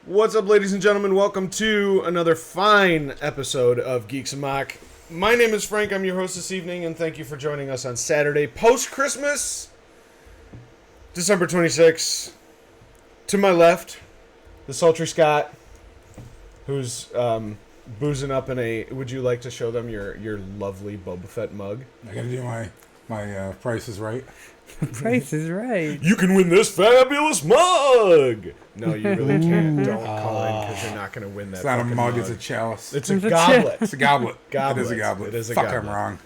What's up, ladies and gentlemen? Welcome to another fine episode of Geeks Amok. My name is Frank. I'm your host this evening, and thank you for joining us on Saturday, post-Christmas, December 26th. To my left, the sultry Scott, who's boozing up in a... Would you like to show them your lovely Boba Fett mug? I gotta do my Price is Right. Price is Right. You can win this fabulous mug! No, you really can't. Don't call in because you're not going to win that. It's not a fucking mug, it's a chalice. It's a goblet. It's a goblet. Goblet. It is a goblet. It is a Fuck, goblet. I'm wrong.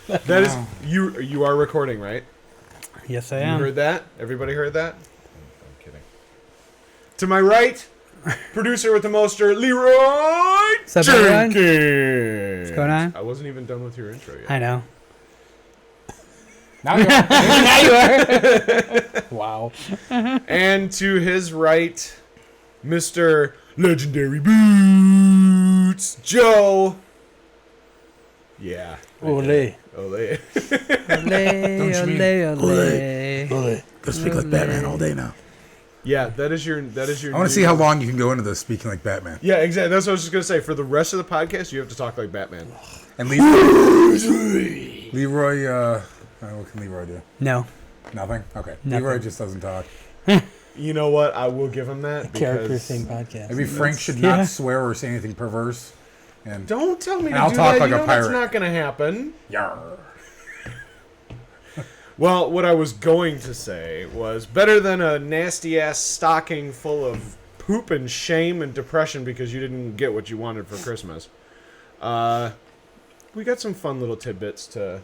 That is... You are recording, right? Yes, I You am. heard that? Everybody heard that? I'm kidding. To my right, producer with the moster, Leroy What's up, everyone? Jenkins. What's going on? I wasn't even done with your intro yet. I know. Now you are. Now you are. Wow. And to his right, Mr. Legendary Boots, Joe. Yeah. Ole. Ole. Don't you mean- Ole. Go speak like Batman all day now. Yeah, that is your I want to new- see how long you can go into this speaking like Batman. Yeah, exactly. That's what I was just going to say. For the rest of the podcast, you have to talk like Batman. And Leroy, what can Leroy do? No. Nothing? Okay. Nothing. Leroy just doesn't talk. You know what? I will give him that. Character because- thing podcast. Maybe Frank should Yeah. not swear or say anything perverse. And Don't tell me And to I'll do talk that. like You a know that's pirate. not going to happen. Yarr. Well, what I was going to say was better than a nasty-ass stocking full of poop and shame and depression because you didn't get what you wanted for Christmas. We got some fun little tidbits to...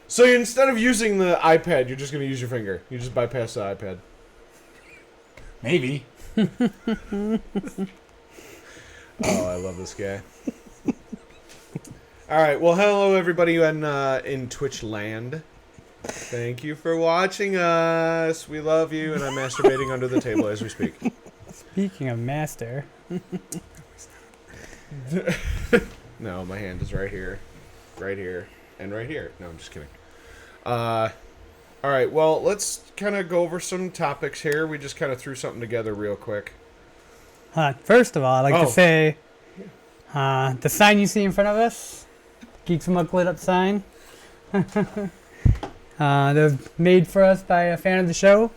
So instead of using the iPad, you're just going to use your finger. You just bypass the iPad. Maybe. Oh, I love this guy. All right, well, hello everybody in Twitch land. Thank you for watching us. We love you, and I'm masturbating under the table as we speak. Speaking of master, No, my hand is right here, and right here. No, I'm just kidding. All right, well, let's kind of go over some topics here. We just kind of threw something together real quick. first of all, I'd like Oh. to say the sign you see in front of us, Geeks Amok lit up sign. That was made for us by a fan of the show,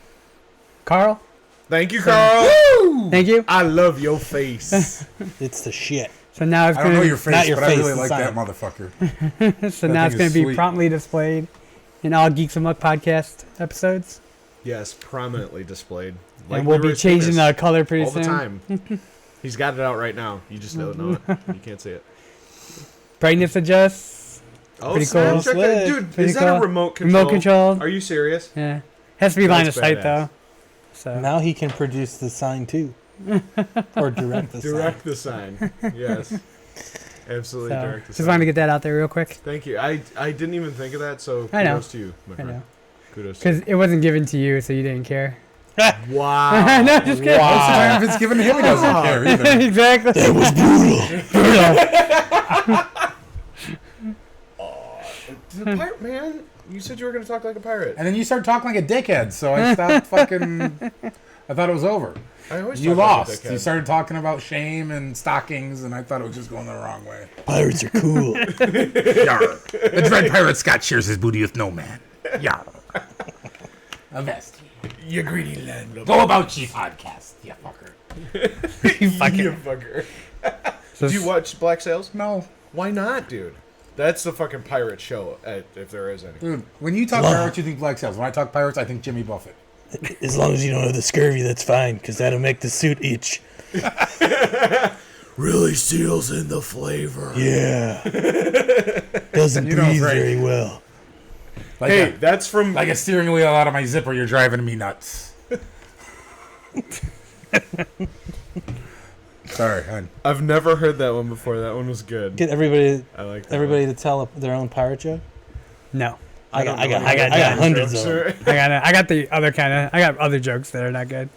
Carl. Thank you, Carl. Thank you. I love your face. It's the shit. So now it's I don't know going your to face, not your but I face, really the like sign. that motherfucker. so that now it's thing going is to be sweet. promptly displayed in all Geeks Amok podcast episodes, Yes, prominently displayed. and we'll be Leroy's changing penis. the color pretty all soon. the time. He's got it out right now. You just don't know it. You can't see it. Brightness adjusts. Oh, Pretty snap, cool. check that. Dude, Pretty is that a cool. remote control? Remote control. Are you serious? Yeah. Has to be line of That's sight badass. though. So Now he can produce the sign too. Or direct the Direct the sign. Yes. Absolutely so, direct the just sign. wanted to get that out there real quick. Thank you. I didn't even think of that, so I know. kudos to you, my I friend. know. Kudos to Because it wasn't given to you, so you didn't care. you. Wow. no, just kidding. If it's given to him, he doesn't care either. exactly. That was brutal. The pirate, man. You said you were going to talk like a pirate. And then you start talking like a dickhead, so I stopped fucking... I thought it was over. I always You talk like a lost. dickhead. You started talking about shame and stockings, and I thought it was just going the wrong way. Pirates are cool. Yarr. The Dread Pirate Scott shares his booty with no man. Yarr. A vest. You greedy landlubber. Go about ye podcast, you fucker. You fucker. So Do you watch Black Sails? No. Why not, dude? That's the fucking pirate show, if there is any. Dude, when you talk pirates, you think Black Sails. When I talk pirates, I think Jimmy Buffett. As long as you don't have the scurvy, that's fine, because that'll make the suit itch. Really seals in the flavor. Yeah. Doesn't You know, breathe Frank. very well. Like Hey, a, that's from... like a steering wheel out of my zipper, you're driving me nuts. Sorry, hon. I've never heard that one before. That one was good. Get everybody I like that everybody to tell their own pirate joke. No. I got don't know I any got hundreds jokes, of them. I got the other kind of. I got other jokes that are not good.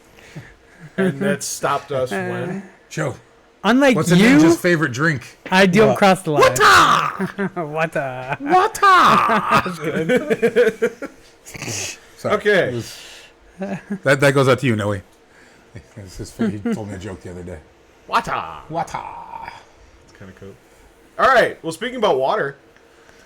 And that stopped us when... Joe, Unlike what's a you, ninja's favorite drink? I do What? cross the line. What Sorry. Okay. That goes out to you, Noe. He told me a joke the other day. Water. Water. It's kind of cool. All right. Well, speaking about water,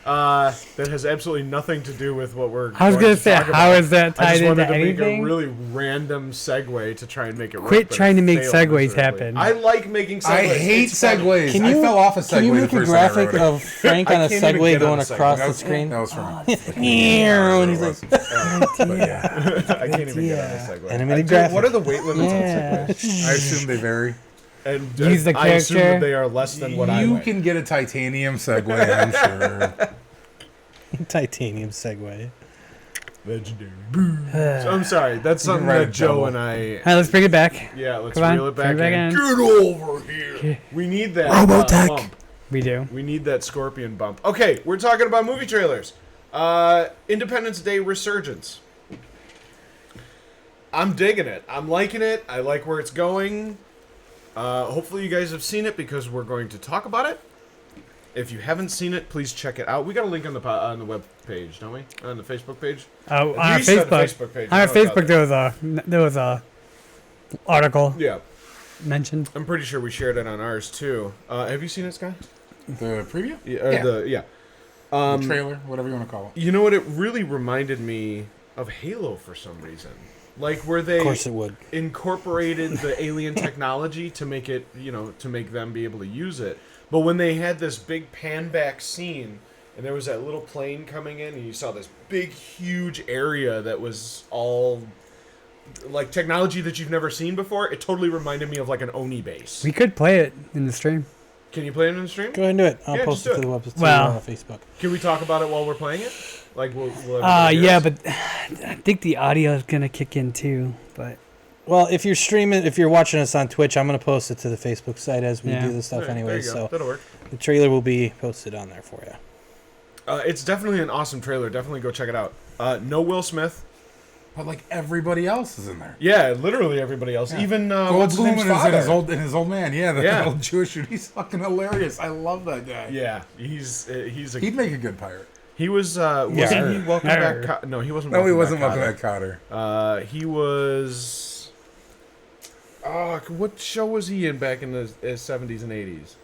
that has absolutely nothing to do with what we're. I was going gonna to say, talk how about. is that I tied just wanted into to make anything? a really random segue to try and make it work. Quit but trying it to make failed segues miserably. happen. I like making segues. I hate It's funny. segues. I fell off a segue. Can you the make a first time I graphic wrote it. of Frank I on a can't even Segway get on going a Segway. across That the was, screen? that was from And he's like, But yeah, I can't even get on a segue. Animated Dude, graphic. what are the weight limits Yeah. on segues? I assume they vary. And Use the I assume that character. they are less than what I You weigh. can get a titanium Segway, I'm sure. titanium Segway. Legendary. So, I'm sorry. That's something write that a Joe double. and I. All right, let's bring it back. Yeah, let's Come on, reel it back, bring it back in. in. Get over here. We need that Robotech. bump. We do. We need that scorpion bump. Okay, we're talking about movie trailers. Independence Day Resurgence. I'm digging it. I'm liking it. I like where it's going. Hopefully you guys have seen it because we're going to talk about it. If you haven't seen it, please check it out. We got a link on the web page, don't we? On the Facebook page. Oh, on You our said the Facebook. Facebook page. On our I know it's out Facebook, there was a article Yeah, mentioned. I'm pretty sure we shared it on ours too. Have you seen it, Sky? The preview? Yeah. The trailer, whatever you want to call it. You know what? It really reminded me of Halo for some reason. Like where they Of course it would. incorporated the alien technology to make it, to make them be able to use it. But when they had this big pan back scene, and there was that little plane coming in, and you saw this big, huge area that was all like technology that you've never seen before, it totally reminded me of like an Oni base. We could play it in the stream. Can you play it in the stream? Go ahead and do it. I'll Yeah, post just it to do the it. website Well- on Facebook. Can we talk about it while we're playing it? Like, we'll everybody hear Yeah, us? but I think the audio is gonna kick in too. But Well, if you're streaming, if you're watching us on Twitch, I'm going to post it to the Facebook site as we Yeah. do this stuff There you anyway. go. So That'll work. the trailer will be posted on there for you. It's definitely an awesome trailer. Definitely go check it out. No Will Smith. But like everybody else is in there. Yeah, literally everybody else. Even what's his Goldblum name's and his father. old man. Yeah, the Yeah. old Jewish dude. He's fucking hilarious. I love that guy. Yeah, he's a. He'd make a good pirate. He was. Wasn't he Welcome Arr. Back? No, he wasn't. No, he wasn't Welcome welcome Back at Cotter. He was. What show was he in back in the 70s and 80s?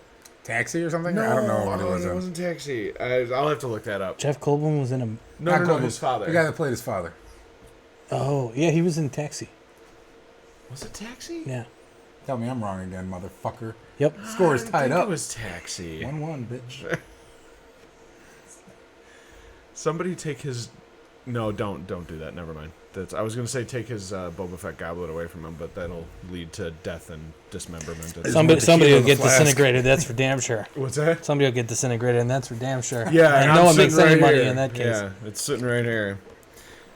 Taxi or something? I don't know what he was it in. wasn't Taxi. I'll have to look that up. Jeff Goldblum was in a. No, Goldblum. his father. The guy that played his father. Oh, yeah, he was in Taxi. Was it Taxi? Yeah. Tell me I'm wrong again, motherfucker. Yep. Score is I tied think up. It was Taxi. 1-1, bitch. Somebody take his. No, don't do that. Never mind. I was gonna say take his Boba Fett goblet away from him, but that'll lead to death and dismemberment. And Somebody- Somebody will tequila in get the flask. disintegrated. That's for damn sure. What's that? Somebody will get disintegrated, and that's for damn sure. Yeah, and I'm no one sitting makes any right money here. in that case. Yeah, it's sitting right here.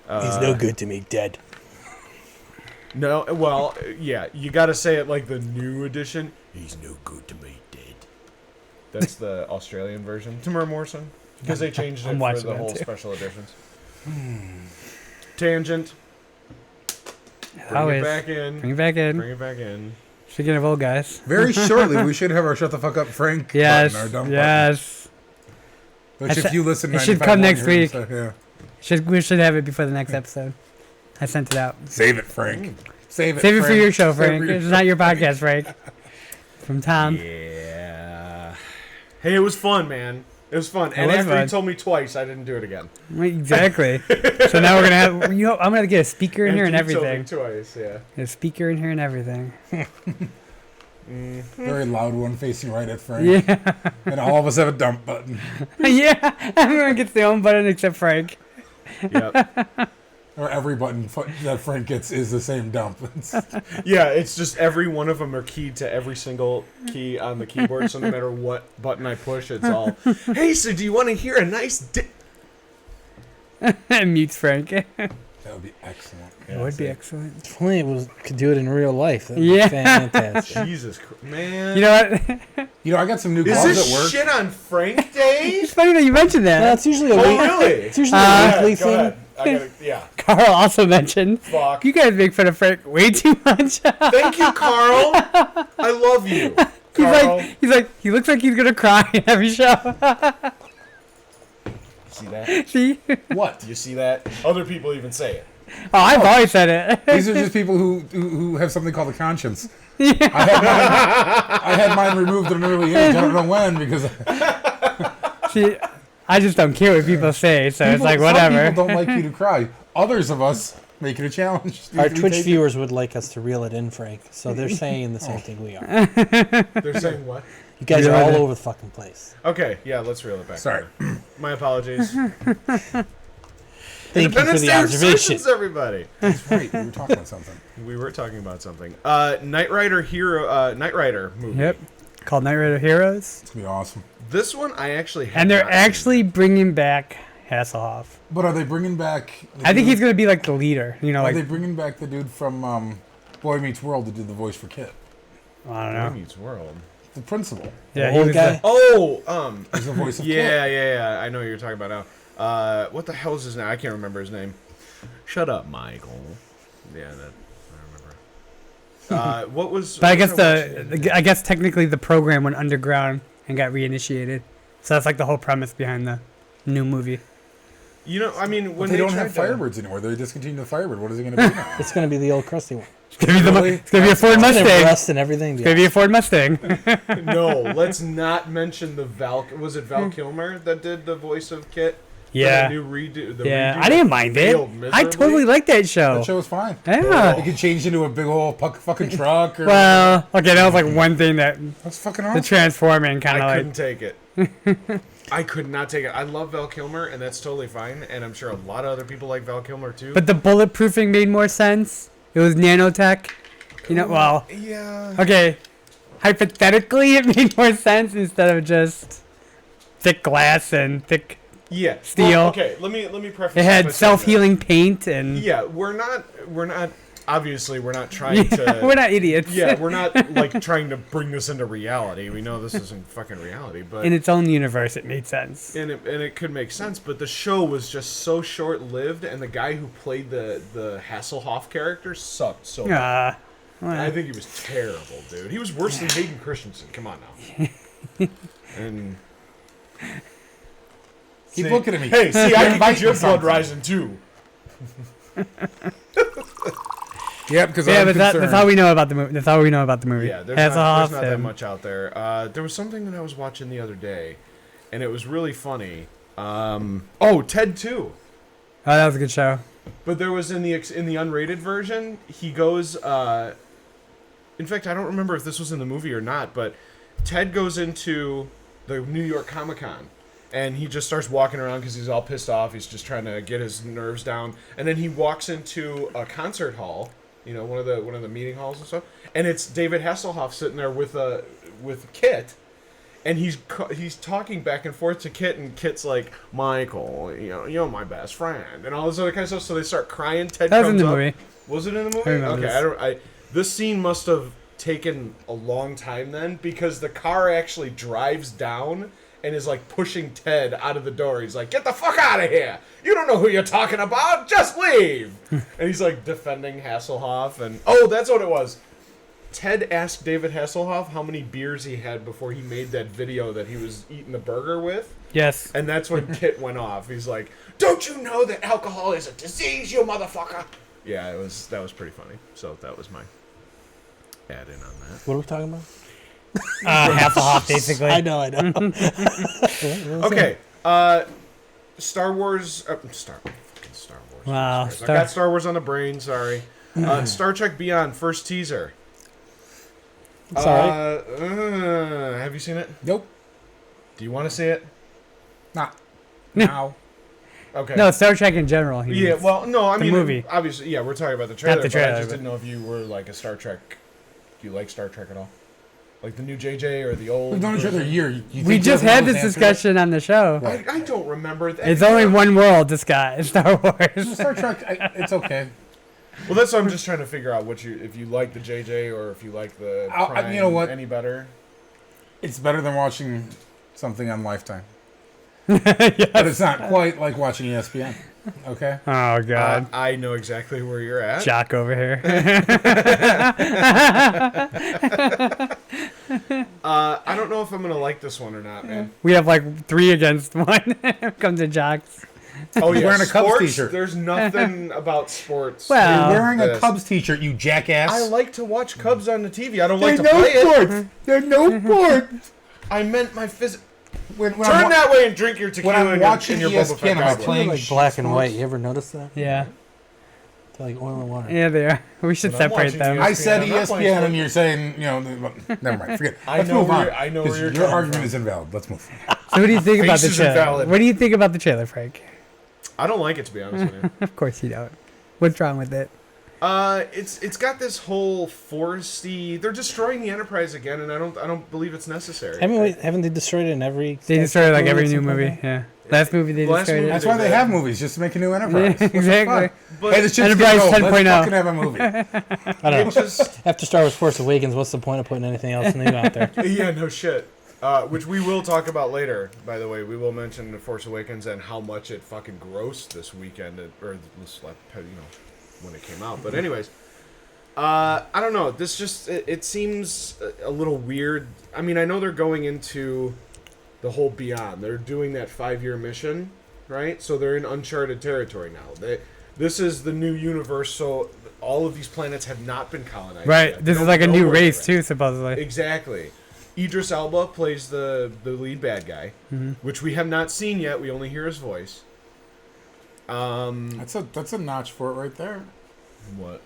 He's no good to me, dead. No, well, yeah, you got to say it like the new edition. He's no good to me, dead. That's the Australian version. Tamara Morrison, because they changed I'm it for watching the that whole too. special editions. Tangent. Bring Always. it back in. Bring it back in. Bring it back in. Speaking of old guys. Very shortly, we should have our Shut the Fuck Up Frank Yes. button, our dumb Yes. button. Which, if you listen it should 95 come more, next you're gonna week. say, yeah. We should have it before the next episode. I sent it out. Save it, Frank. Save it, Save it for Frank. your show, Save it Frank. for your It's not your podcast, Frank. From Tom. Yeah. Hey, it was fun, man. It was fun. And was after fun. he told me twice, I didn't do it again. Exactly. So now we're gonna have. I'm gonna have to get a speaker in here and After he told everything. me twice, yeah. A speaker in here and everything. Very loud one facing right at Frank. Yeah. And all of us have a dump button. Yeah. Everyone gets their own button except Frank. Yep. Or every button that Frank gets is the same dump. Yeah, it's just every one of them are keyed to every single key on the keyboard, so no matter what button I push, it's all, hey, so do you want to hear a nice Mutes Frank. It That would be excellent. would be excellent. If only it could do it in real life. That'd be Yeah. fantastic. Jesus Christ, man. You know what? You know, I got some new Is gloves this at work. shit on Frank Day? It's funny that you mentioned that. That's usually a Oh, week. really? It's usually Yeah, a weekly go thing. ahead. I gotta, yeah. Carl also mentioned. Fuck. You guys make fun of Frank way too much. Thank you, Carl. I love you. Carl. He looks like he's gonna cry in every show. See that? See? What? You see that? Other people even say it. Oh, I've always said it. These are just people who have something called a conscience. I had mine removed at an early age. I don't know when because See, I just don't care what people say, so it's like whatever. Some people don't like you to cry. Others of us make it a challenge. Our Twitch viewers would like us to reel it in, Frank. So they're saying the same thing we are. They're saying what? You guys are all over the fucking place. Okay, yeah, let's reel it back. Sorry. My apologies. Thank you for the observation. Everybody. That's right. We were talking about something. We were talking about something. Knight Rider movie. Yep. Called Knight Rider Heroes. It's gonna be awesome. This one I actually have And they're not seen. actually bringing back Hasselhoff. But are they bringing back? I think he's going to be like the leader. You know, Are like, they bringing back the dude from Boy Meets World that did the voice for Kit? I don't Boy know. Meets World. The principal. Yeah, The he old was guy? Oh, He's the voice of yeah, Kit. yeah. I know what you're talking about now. What the hell is his name? I can't remember his name. Shut up, Michael. Yeah, that I remember. What was? But I what guess was I guess technically the program went underground and got reinitiated. So that's like the whole premise behind the new movie. You know, I mean, when They don't tried have to- Firebirds anymore. They discontinued the Firebird. What is it going to be now? It's going to be the old crusty one. It's gonna be, Really? it's gonna be a Ford It's gonna have Mustang. rust and everything. It's gonna be a Ford Mustang. No, let's not mention the Val. Was it Val Kilmer that did the voice of Kit? For Yeah. the new redo. The Yeah, redo I didn't that mind it. failed I miserably? totally liked that show. That show was fine. Yeah. It could change into a big old fucking truck. Or Well, okay, that was like one thing that that's fucking the awesome. transforming kind of I like. couldn't take it. I could not take it. I love Val Kilmer, and that's totally fine. And I'm sure a lot of other people like Val Kilmer too. But the bulletproofing made more sense. It was nanotech. You know, well, yeah. okay. Hypothetically, it made more sense instead of just thick glass and thick. Yeah. Steel. Well, okay, let me preface. It this by had saying self-healing paint and. that. Yeah, we're not. Obviously, we're not trying to. We're not idiots. Yeah, we're not like trying to bring this into reality. We know this isn't fucking reality, but In its own universe, it made sense. and it could make sense. But the show was just so short lived, and the guy who played the Hasselhoff character sucked so bad. I think he was terrible, dude. He was worse than Hayden Christensen. Come on now. And Keep looking at me. hey, see, I You're can get inviting your me blood something. rising too. Yeah, because Yeah, I'm but that's concerned. how we know about the movie. That's all we know about the movie. Yeah, there's Hasselhoff not that and- much out there. There was something that I was watching the other day, and it was really funny. Ted 2. Oh, that was a good show. But there was in the unrated version, he goes. In fact, I don't remember if this was in the movie or not, but Ted goes into the New York Comic Con, and he just starts walking around because he's all pissed off. He's just trying to get his nerves down, and then he walks into a concert hall, you know, one of the meeting halls and stuff, and it's David Hasselhoff sitting there with Kit. And he's talking back and forth to Kit, and Kit's like, Michael, you're my best friend, and all this other kind of stuff. So they start crying. Ted That was comes in the up. movie. Was it in the movie? I remember Okay, this. this scene must have taken a long time then, because the car actually drives down and is like pushing Ted out of the door. He's like, "Get the fuck out of here! You don't know who you're talking about. Just leave!" And he's like defending Hasselhoff, and that's what it was. Ted asked David Hasselhoff how many beers he had before he made that video that he was eating the burger with. Yes. And that's when Kit went off. He's like, "Don't you know that alcohol is a disease, you motherfucker?" Yeah, that was pretty funny. So that was my add in on that. What are we talking about? Hasselhoff, basically. I know. Okay, Star Wars. Fucking Star Wars. Wow, I got Star Wars on the brain. Sorry. Star Trek Beyond first teaser. It's all right. Have you seen it? Nope. Do you want to see it? Not now. Okay. No, Star Trek in general. he Yeah, means. well, no, I The mean, movie. obviously, yeah, we're talking about the trailer. the But trailer, I just but- didn't know if you were like a Star Trek. Do you like Star Trek at all? Like the new JJ or the old? We've known each other a year. You We think just you'll had know this answer? discussion on the show. I don't remember that. It's only one world, this guy, Star Wars. Star Trek, it's okay. Well, that's what I'm just trying to figure out. If you like the JJ or if you like the Prime you know what? any better. It's better than watching something on Lifetime. But it's not quite like watching ESPN. Okay? Oh, God. I know exactly where you're at. Jock over here. I don't know if I'm gonna like this one or not, man. We have like 3 against 1. Comes to Jocks. Oh yeah, wearing a Cubs sports, t-shirt. There's nothing about sports. Well, You're wearing a this. Cubs t-shirt, you jackass. I like to watch Cubs on the TV. I don't like to play it. There's no sports. I meant my physical. When Turn I'm, that way and drink your tequila when I'm and watching your Boba ESPN, Fett am I goblet. playing Like black and sports? white. You ever notice that? Yeah. They're like oil and water. Yeah, they are. We should When I'm separate watching them. ESPN, I said I'm not playing ESPN, sports. and you're saying, never mind. Forget. Let's know move on. where- I know where 'Cause you're your coming argument from. is invalid. Let's move. So what do you think about the Face is trailer? invalid. What do you think about the trailer, Frank? I don't like it, to be honest with you. Of course you don't. What's wrong with it? It's got this whole foresty. They're destroying the Enterprise again, and I don't believe it's necessary. Haven't they destroyed it in every? They destroyed like every at new some point? movie. Yeah. Last movie they Last destroyed movie it. That's why they have movies, just to make a new Enterprise. Yeah, What's the exactly. fun? But Hey, this shit's Enterprise getting old. 10.0. Let's fucking have a movie. I don't know. it just After Star Wars: Force Awakens, what's the point of putting anything else new out there? yeah, no shit. Which we will talk about later. By the way, we will mention The Force Awakens and how much it fucking grossed this weekend, or this, when it came out. But anyways, I don't know. This just it seems a little weird. I mean, I know they're going into the whole Beyond. They're doing that 5-year mission, right? So they're in uncharted territory now. This is the new universe. So all of these planets have not been colonized. Right. yet. This They is like a don't new know where race they're at. too, supposedly. Exactly. Idris Elba plays the lead bad guy, which we have not seen yet. We only hear his voice. That's a notch for it right there. What?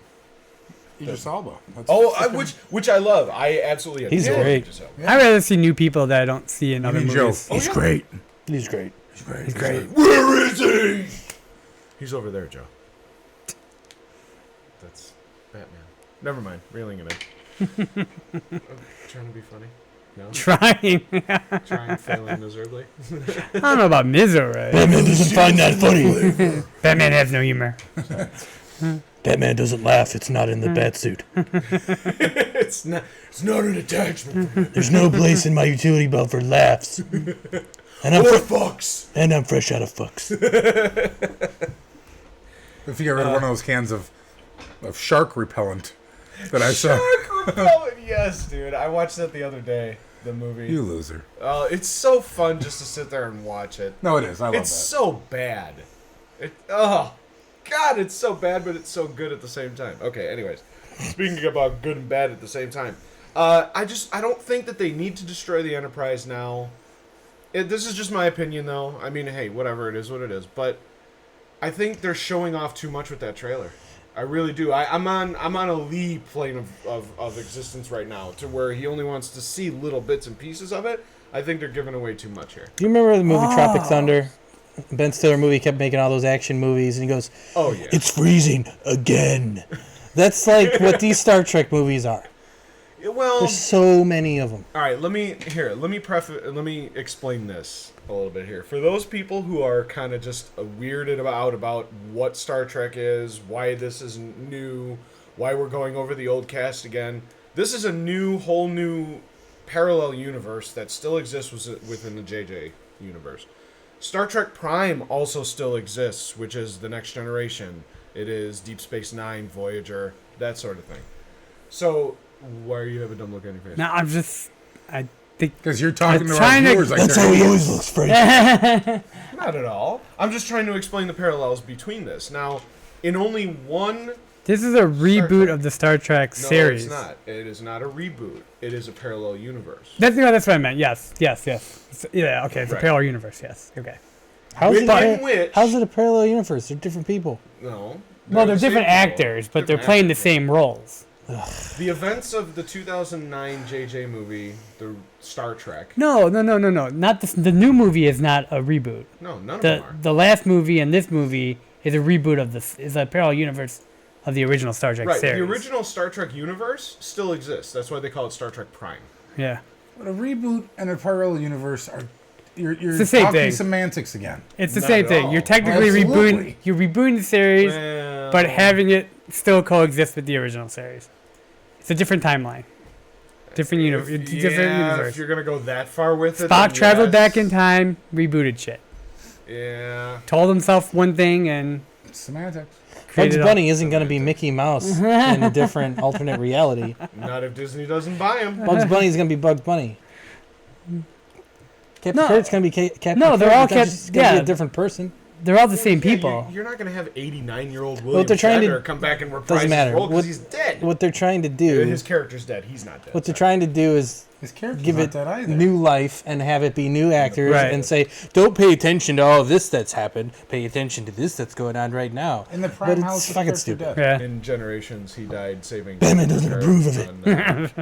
Idris Elba. That's Oh, fucking- which I love. I absolutely adore He's great. Idris Elba. Yeah. I'd rather see new people that I don't see in You other mean Joe? movies. He's yeah. great. He's great. He's great. He's great. Where is he? He's over there, Joe. That's Batman. Never mind. Reeling it in. Trying to be funny. No. Trying. Trying, failing miserably. I don't know about Mizzo, right? Batman doesn't find that funny. Batman has no humor. Batman doesn't laugh. It's not in the bat suit. It's not an attachment. There's no place in my utility belt for laughs. And I'm Or fucks. and I'm fresh out of fucks. If you get rid of one of those cans of shark repellent that I saw. Shark repellent. Yes, dude. I watched that the other day. The movie. You loser. It's so fun just to sit there and watch it. No, it is. I love It's that. so bad. God, it's so bad, but it's so good at the same time. Okay, anyways. Speaking about good and bad at the same time. I don't think that they need to destroy the Enterprise now. This is just my opinion, though. I mean, hey, whatever, it is what it is. But I think they're showing off too much with that trailer. I really do. I'm on a Lee plane of existence right now, to where he only wants to see little bits and pieces of it. I think they're giving away too much here. Do you remember the movie Tropic Thunder? Ben Stiller movie kept making all those action movies, and he goes, Oh yeah. "It's freezing again." That's like what these Star Trek movies are. Well, There's so many of them. all right. Let me explain this a little bit here. For those people who are kind of just weirded about what Star Trek is, why this is new, why we're going over the old cast again. This is a whole new parallel universe that still exists within the JJ universe. Star Trek Prime also still exists, which is the Next Generation. It is Deep Space Nine, Voyager, that sort of thing. So, why are you have a dumb look on your face? No, I think. Because you're talking I'm to our trying to- viewers like That's they're how he idiots. always looks, Frank. Not at all. I'm just trying to explain the parallels between this. Now, in only one... This is a reboot Trek. of the Star Trek No, series. it's not. It is not a reboot. It is a parallel universe. That's what I meant. Yes. Yeah. Okay. It's Right. a parallel universe. Yes. Okay. How's In it, which... how's it a parallel universe? They're different people. No. Well, they're the same different people. actors, but they're Different playing the actors. same roles. The events of the 2009 JJ movie, the Star Trek... No. Not this. The new movie is not a reboot. No, none of them The are. the last movie and this movie is a reboot of this. Is a parallel universe of the original Star Trek Right, series. the original Star Trek universe still exists. That's why they call it Star Trek Prime. Yeah. But a reboot and a parallel universe are you're the same talking thing. semantics again. It's the Not same at thing. all. You're technically Absolutely. rebooting the series, Well, but having it still coexist with the original series. It's a different timeline. Different universe. if universe. you're gonna go that far with it, Spock then traveled yes. back in time, rebooted shit. Yeah. Told himself one thing and It's semantics. Bugs created Bunny isn't going to be Mickey Mouse in a different alternate reality. Not if Disney doesn't buy him. Bugs Bunny is going to be Bugs Bunny. Captain No. Kirk's going to be Captain No, they're Kirk, all but that's Cap- just gonna be yeah. a different person. They're all the same Yeah, people. You're not going to have 89-year-old William they're trying to- Shatner come back and reprise doesn't matter. his role because What- he's dead. What they're trying to do, His character's dead. He's not dead. what they're trying to do is His character's give not it that either. new life and have it be new actors Right. and say, don't pay attention to all of this that's happened. Pay attention to this that's going on right now. In the But prime it's house, his fucking character stupid. dead. Yeah. In Generations, he died saving Batman doesn't approve of it.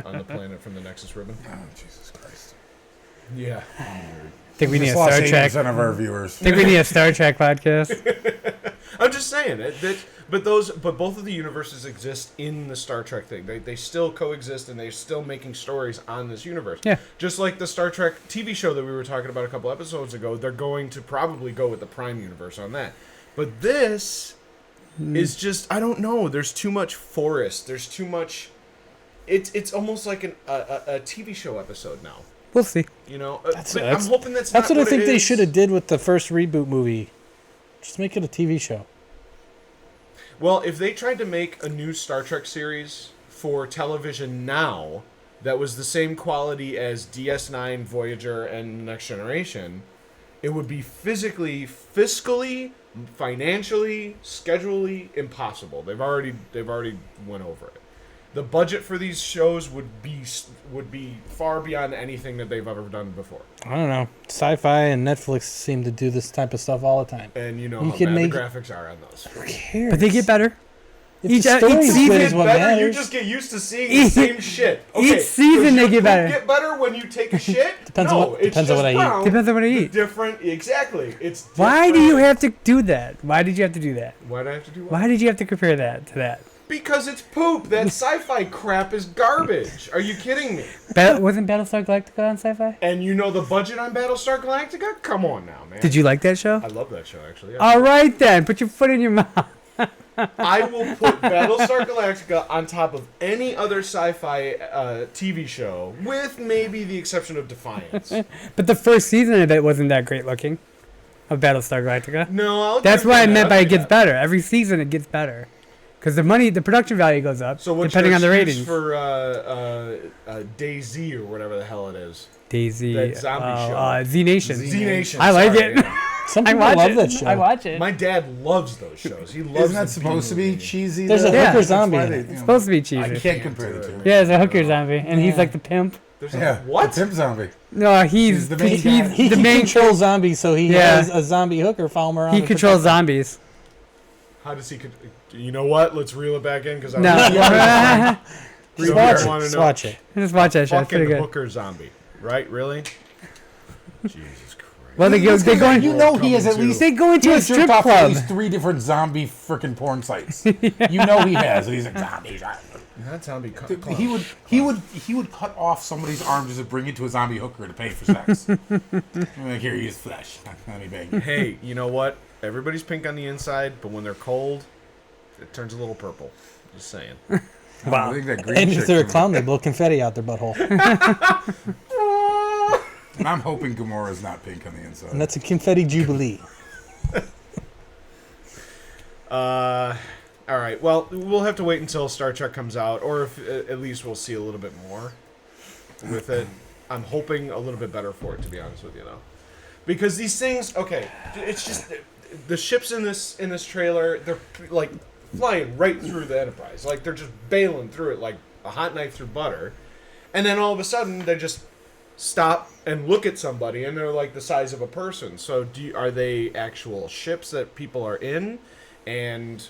on the planet from the Nexus Ribbon. Oh, Jesus Christ. Yeah. Think we need a Just lost Star Trek. 80% of our viewers. Think we need a Star Trek podcast. I'm just saying but both of the universes exist in the Star Trek thing. They still coexist and they're still making stories on this universe. Yeah. Just like the Star Trek TV show that we were talking about a couple episodes ago, they're going to probably go with the Prime universe on that. But this is just, I don't know. There's too much forest. There's too much. It's almost like a TV show episode now. We'll see. You know, That's- I'm hoping That's not what I it think they is. should have did with the first reboot movie. Just make it a TV show. Well, if they tried to make a new Star Trek series for television now that was the same quality as DS9, Voyager, and Next Generation, it would be physically, fiscally, financially, schedulally impossible. They've already went over it. The budget for these shows would be far beyond anything that they've ever done before. I don't know. Sci-fi and Netflix seem to do this type of stuff all the time. And you know You how can bad make- the graphics are on those. Who cares? But they get better. If each- the story's each good season is what better, you matters. just get used to seeing the same shit. Each season does they your get poop better. Get better when you take a shit. Depends no, on what- it's depends on just what I eat. brown. Depends on what I The eat. Different, exactly. It's Why do different. you have to do that? Why did you have to do that? Why do I have to do what? Why did you have to compare that to that? Because it's poop. That sci-fi crap is garbage. Are you kidding me? Wasn't Battlestar Galactica on Sci-Fi? And you know the budget on Battlestar Galactica? Come on now, man. Did you like that show? I love that show, actually. Yeah. All right then, put your foot in your mouth. I will put Battlestar Galactica on top of any other sci-fi TV show, with maybe the exception of Defiance. But the first season of it wasn't that great looking. Of Battlestar Galactica. No, I'll That's give what you I that. meant I'll by it give you gets that. better. Every season it gets better. Because the production value goes up So what's depending your on the excuse ratings. for DayZ or whatever the hell it is? Daisy, that zombie show. Z Nation. Z Nation. I like sorry. it. Some I people watch love it. that show. I watch it. My dad loves those shows. He loves. Isn't that the supposed to be B-movie. cheesy? There's though? a Yeah. hooker That's zombie. why in they- it. It's supposed to be I cheesy. can't compare the two. Yeah, it's a hooker zombie, and he's like the pimp. There's Yeah, what? the pimp zombie. No, he's He's the main he's guy. He the can main. control zombies, so he Yeah. has a zombie hooker follow him around. He and controls protect zombies. How does he? You know what? Let's reel it back in because I No, him. really Just watch it. wanna Just know. watch it. just watch that show. It's Fucking pretty good. hooker zombie, right? Really? Jesus Christ. Well, they go. They go. You know he has at Coming least They go into he a has strip jerked off at club. least 3 different zombie freaking porn sites. You know he has. And he's like zombie. That zombie. He would cut off somebody's arm just to bring it to a zombie hooker to pay for sex. I'm like, here, use flesh. Let me bang you. Hey, you know what? Everybody's pink on the inside, but when they're cold, it turns a little purple. Just saying. I think that green And if chick they're a from- clown, they blow confetti out their butthole. And I'm hoping Gamora's not pink on the inside. And that's a confetti jubilee. All right. Well, we'll have to wait until Star Trek comes out, or if at least we'll see a little bit more with it. I'm hoping a little bit better for it, to be honest with you, though, because these things. Okay, it's just the ships in this trailer. They're like flying right through the Enterprise, like they're just bailing through it like a hot knife through butter, and then all of a sudden they just stop and look at somebody, and they're like the size of a person. So, are they actual ships that people are in, and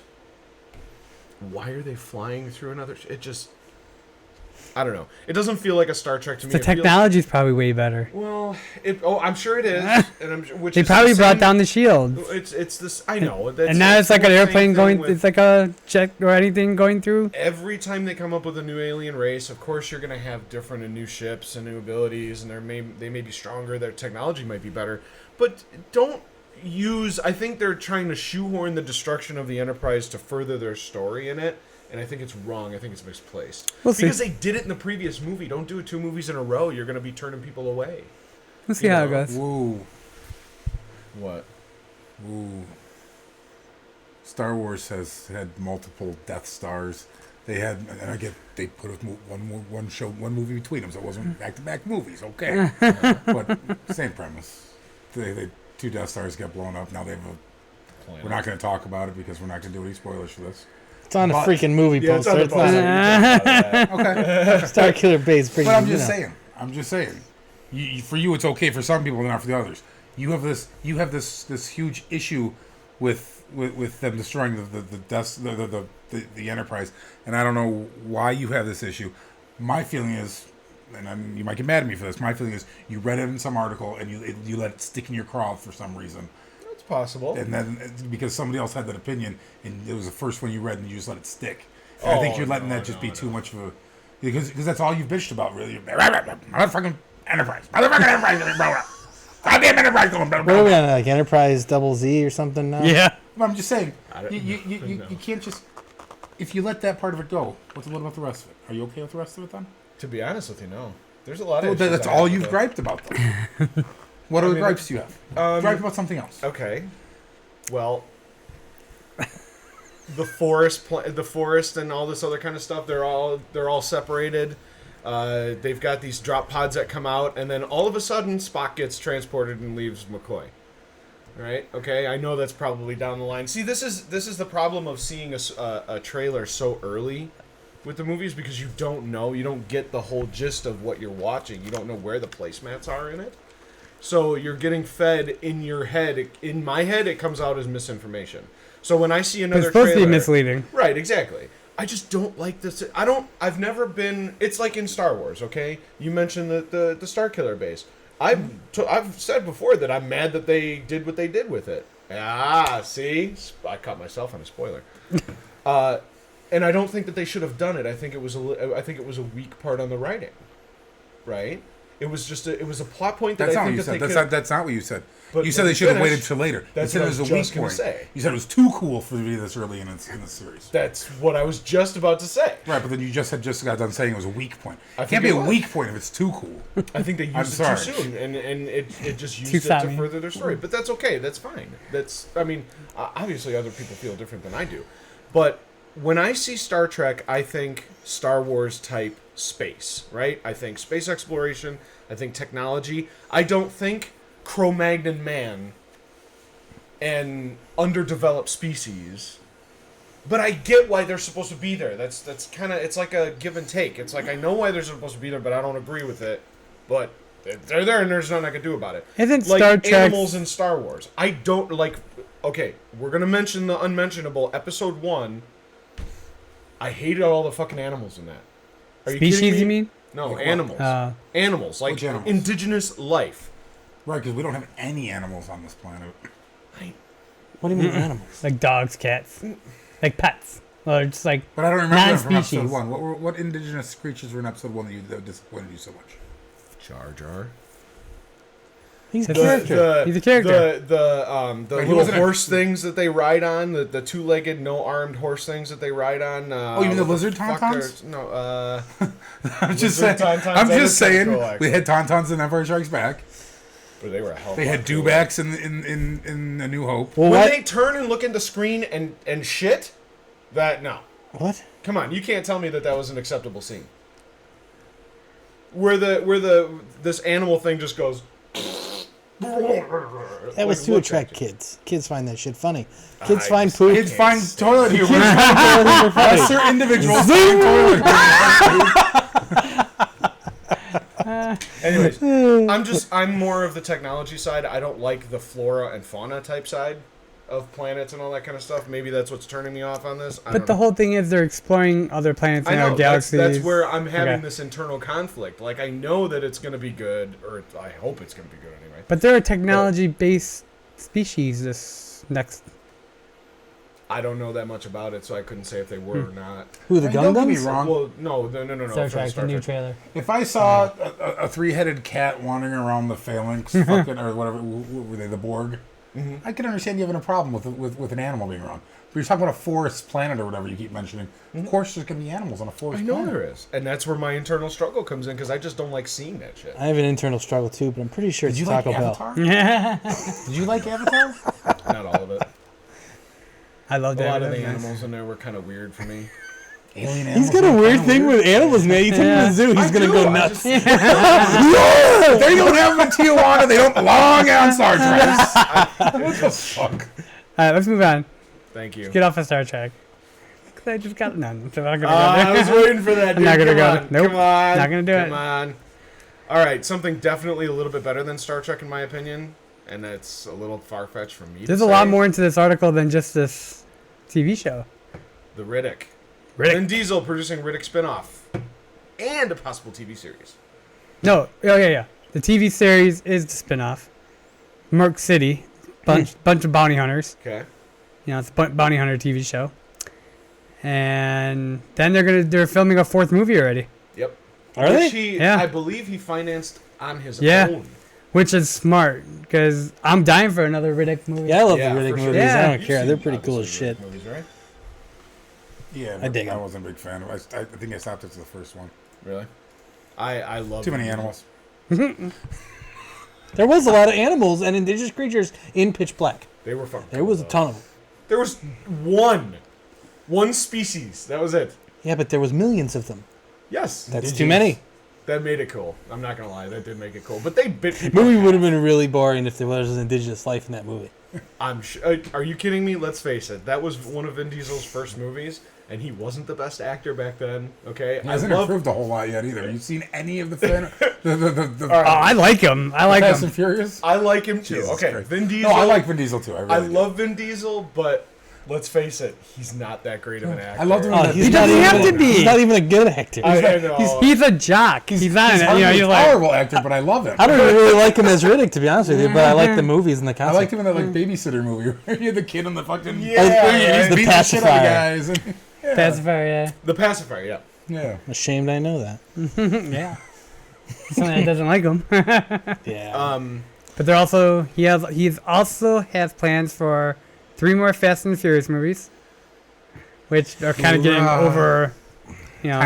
why are they flying through another? It just, I don't know. It doesn't feel like a Star Trek to me. The It feels- technology's probably way better. well, I'm sure it is, and which They is probably the brought same- down the shield. It's this. I know. That's And now it's like the an same airplane thing going. with- It's like a jet or anything going through. Every time they come up with a new alien race, of course you're going to have different and new ships and new abilities, and they may be stronger. Their technology might be better, but don't use. I think they're trying to shoehorn the destruction of the Enterprise to further their story in it, and I think it's wrong. I think it's misplaced. We'll see. Because they did it in the previous movie. Don't do it 2 movies in a row. You're going to be turning people away. We'll see You how it know, goes. Woo. What? Ooh. Star Wars has had multiple Death Stars. They had, and I get they put one movie between them, so it wasn't back-to-back movies. Okay, but same premise. They 2 Death Stars got blown up. Now they have planet. We're not going to talk about it because we're not going to do any spoilers for this. It's on a But- freaking movie Yeah, it's on poster. the poster. Okay. Star Killer Base. Pretty. But I'm just saying. For you, it's okay. For some people, not for the others. You have this huge issue with them destroying the Enterprise, and I don't know why you have this issue. My feeling is, and you might get mad at me for this. My feeling is, you read it in some article and you let it stick in your craw for some reason, It's possible. and then because somebody else had that opinion and it was the first one you read and you just let it stick. And I think you're letting that just be too much of a because that's all you've bitched about, really. Motherfucking Enterprise. Motherfucking Enterprise. Goddamn Enterprise. What are we on, like Enterprise Double Z or something now? Yeah. I'm just saying, don't you can't just... If you let that part of it go, what about the rest of it? Are you okay with the rest of it, then? To be honest with you, no. There's a lot of Well, issues that's I all have you've with it. griped about, though. What other gripes do you have? Gripe about something else. Okay. Well, the forest and all this other kind of stuff, they're all separated. They've got these drop pods that come out, and then all of a sudden Spock gets transported and leaves McCoy. Right? Okay, I know that's probably down the line. See, this is the problem of seeing a trailer so early with the movies, because you don't get the whole gist of what you're watching. You don't know where the placemats are in it. So you're getting fed in your head. In my head, it comes out as misinformation. So when I see another It's supposed to be trailer- misleading. Right, exactly. I just don't like this. I've never been... It's like in Star Wars, okay? You mentioned the Star Killer base. I've said before that I'm mad that they did what they did with it. See? I caught myself on a spoiler. And I don't think that they should have done it. I think it was a weak part on the writing. Right? It was a plot point that That's I not what think you that said. they could... That's not what you said. But You said let they me should have finish. waited till later. You That's said what it was I a was weak just gonna point. say. You said it was too cool for to be this early in the series. That's what I was just about to say. Right, but then you just got done saying it was a weak point. I It think can't be it a was. weak point if it's too cool. I think they I'm used it too sorry. soon, and it just used Too it to fattening. further their story. But that's okay. That's fine. Obviously other people feel different than I do. But when I see Star Trek, I think Star Wars type space, right? I think space exploration. I think technology. I don't think Cro-Magnon man and underdeveloped species. But I get why they're supposed to be there. That's kind of... It's like a give and take. It's like I know why they're supposed to be there, but I don't agree with it. But they're there, and there's nothing I can do about it. Isn't Like Star Trek... animals in Star Wars. I don't like... Okay, we're going to mention the unmentionable. Episode 1, I hated all the fucking animals in that. Are you kidding Species, me? you mean? No, Like what? animals. Animals. Like Which animals? indigenous life. Right, because we don't have any animals on this planet. What do you mean animals? Like dogs, cats. Like pets. Or just like... But I don't remember them from Non-species. episode 1. What indigenous creatures were in episode 1 that disappointed you so much? Jar Jar. He's a The- character. He's a character. The Wait, he little wasn't a- horse things that they ride on, the two-legged, no-armed horse things that they ride on. Oh, you mean the what lizard fuck tauntauns? are- No, I'm just Lizard saying. tauntauns, I'm that just is kinda saying. cool, we actually. had tauntauns in Empire Strikes Back. but they were a hell of a They had lot cooler. dewbacks in A New Hope. Well, When what? they turn and look into screen and shit, no. What? Come on, you can't tell me that was an acceptable scene. Where this animal thing just goes. That was to attract kids. Kids find that shit funny. Kids find just- poop. Kids find toilet humor. Kids find Lesser individuals find toilet humor. Anyways, I'm more of the technology side. I don't like the flora and fauna type side of planets and all that kind of stuff. Maybe that's what's turning me off on this. I But don't the know. whole thing is they're exploring other planets I in know our galaxies. that's where I'm having Okay. this internal conflict. Like I know that it's going to be good, or I hope it's going to be good anyway. But they're a technology-based species this next... I don't know that much about it, so I couldn't say if they were or not. Who, the I mean, don't get me Gungans? wrong. Well, no. Star for Trek, the new Trek. trailer. If I saw a three-headed cat wandering around the phalanx, fucking, or whatever, were they the Borg? I can understand you having a problem with an animal being around. But you're talking about a forest planet or whatever you keep mentioning. Of course there's going to be animals on a forest I know planet. there is, and that's where my internal struggle comes in because I just don't like seeing that shit. I have an internal struggle too, but I'm pretty sure Did it's you like Taco Bell. Avatar? Did you like Avatar? Not all of it. I love A that. lot of the animals in there were kind of weird for me. Alien He's animals got a are weird kinda thing with animals, man. You take him to the zoo, he's I gonna do, go I nuts. just- They don't have them in Tijuana. They don't belong on Star Trek. What the fuck? right, let's move on. Thank you. Get off of Star Trek. 'Cause I just got none. So I'm not gonna go I there. was waiting for that. I'm Dude. not gonna Come go. on. Nope. Come on. Not gonna do it. Come on. All right, something definitely a little bit better than Star Trek in my opinion, and it's a little far fetched for me. There's to a lot say. more into this article than just this TV show. The Riddick. Riddick. Vin Diesel producing Riddick spinoff and a possible TV series. No, yeah. The TV series is the spinoff. Merc City, bunch of bounty hunters. Okay. You know, it's a bounty hunter TV show. And then they're filming a fourth movie already, Yep. Are Which they? he, Yeah. I believe he financed on his Yeah. own. which is smart because I'm dying for another Riddick movie. Yeah, I love Yeah, the Riddick for sure. movies. Yeah. I don't You've care. seen, They're pretty cool as obviously, shit. Riddick movies, right? Yeah, I dig I 'em. wasn't a big fan of it. I think I stopped after the first one. Really? I love Too many Vin animals. There was a lot of animals and indigenous creatures in Pitch Black. They were fucking. There was a cool, ton of them. though. There was one species. That was it. Yeah, but there was millions of them. Yes. That's too many. That made it cool. I'm not gonna lie, that did make it cool. But they bit people. Movie would have been really boring if there was indigenous life in that movie. Are you kidding me? Let's face it. That was one of Vin Diesel's first movies, and he wasn't the best actor back then. Okay, He hasn't improved a whole lot yet either. Have you seen any of the Oh, I like him. I like Fast him. and Furious? I like him too. Jesus Okay, Christ. Vin Diesel. No, I like Vin Diesel too. I, really I do. love Vin Diesel, but let's face it, he's not that great of an actor. I loved him. Oh, He he's doesn't not have even, to be. He's not even a good actor. I know. He's a jock. He's not. He's You know, hardly he's a like. tolerable actor, but I love him. I don't really like him as Riddick, to be honest with you, but I like the movies and the I concept. liked him in that babysitter movie where he had the kid on the fucking Yeah, he's the beating the shit out of pacifier. guys. And, yeah. Pacifier, The pacifier. Yeah. Yeah. I'm ashamed I know that. yeah. Yeah. Someone that doesn't like him. Yeah. But they're also he's also has plans for 3 more Fast and Furious movies, which are kind of getting over. You know,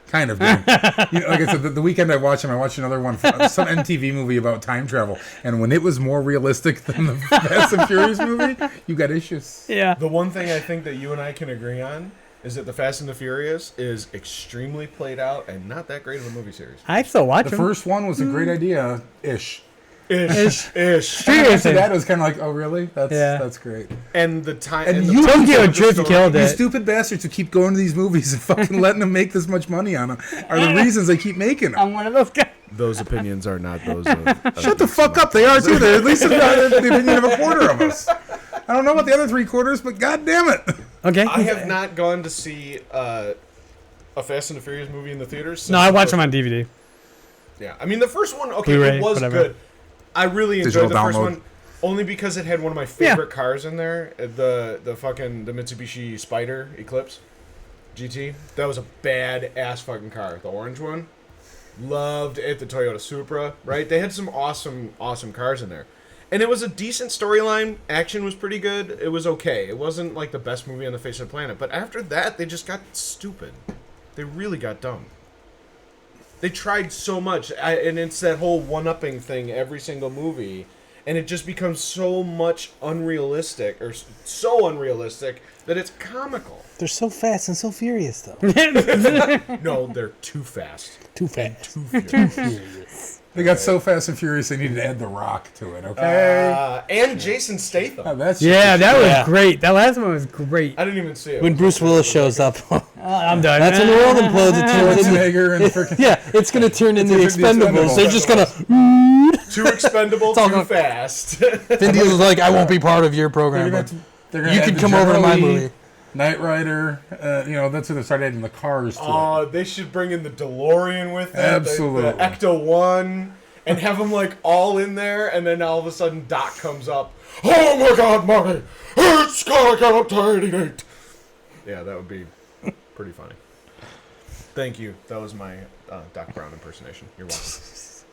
Kind of. Dan. You know, like I said, the weekend I watched another one, some MTV movie about time travel, and when it was more realistic than the Fast and Furious movie, you got issues. Yeah. The one thing I think that you and I can agree on is that the Fast and the Furious is extremely played out and not that great of a movie series. I still watch The them. first one was a great idea, ish. Ish. Seriously. That was kind of like, oh really? Yeah. That's great. And the time. And the you- tone Tokyo of the Drift story- killed You it. stupid bastards who keep going to these movies and fucking letting them make this much money on them are the reasons they keep making them. I'm one of those guys. Those opinions are not those of. Shut the fuck up. They are too. They're at least the opinion of a quarter of us. I don't know about the other 3/4, but god damn it. Okay. I have not gone to see a Fast and the Furious movie in the theaters. Since No, I the watch first- them on DVD. Yeah, I mean the first one. Okay, Blu-ray, it was whatever. good. I really enjoyed Digital the first download. one only because it had one of my favorite cars in there. The Mitsubishi Spider Eclipse GT. That was a bad ass fucking car. The orange one. Loved it. The Toyota Supra. Right. They had some awesome cars in there. And it was a decent storyline. Action was pretty good. It was okay. It wasn't like the best movie on the face of the planet. But after that, they just got stupid. They really got dumb. They tried so much. And it's that whole one-upping thing every single movie. And it just becomes so much unrealistic, or so unrealistic, that it's comical. They're so fast and so furious, though. No, they're too fast. Too fast. Too furious. They got so fast and furious they needed to add The Rock to it, okay? And Jason Statham. Oh, that's Yeah, that Yeah. was great. That last one was great. I didn't even see it. When Bruce Willis shows up, I'm done. that's when the world implodes. It turns into, Schwarzenegger and freaking... yeah, it's going to turn into the It's the Expendables. Expendables. They're just going to... Too expendable, all too gonna- fast. Vin Diesel's like, I won't be part of your program, but you can come over to my movie. Knight Rider, that's where they started adding the cars to it. They should bring in the DeLorean with it. Absolutely. The Ecto 1. And have them, like, all in there. And then all of a sudden, Doc comes up. Oh, my God, Marty. It's gotta get up to 88. Yeah, that would be pretty funny. Thank you. That was my Doc Brown impersonation. You're welcome.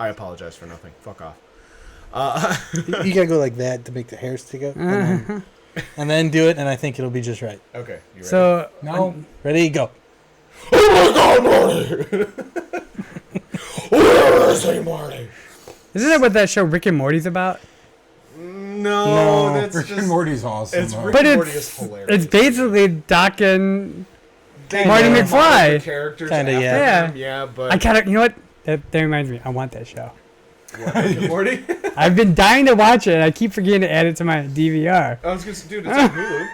I apologize for nothing. Fuck off. You got to go like that to make the hair stick up. And then do it, and I think it'll be just right. Okay, you ready? So, No, Ready? Go. Oh, my God, Marty. Where is he, Marty? isn't that what that show Rick and Morty's about? No, that's Rick just... and Morty's awesome. It's though. Rick But and Morty it's is hilarious. it's basically Doc and They Marty named all McFly. the characters Kinda, after yeah. them, yeah, but I kind of, you know what? That reminds me. I want that show. What, Rick and Morty? I've been dying to watch it, and I keep forgetting to add it to my DVR. I was gonna say, dude, it's on Hulu.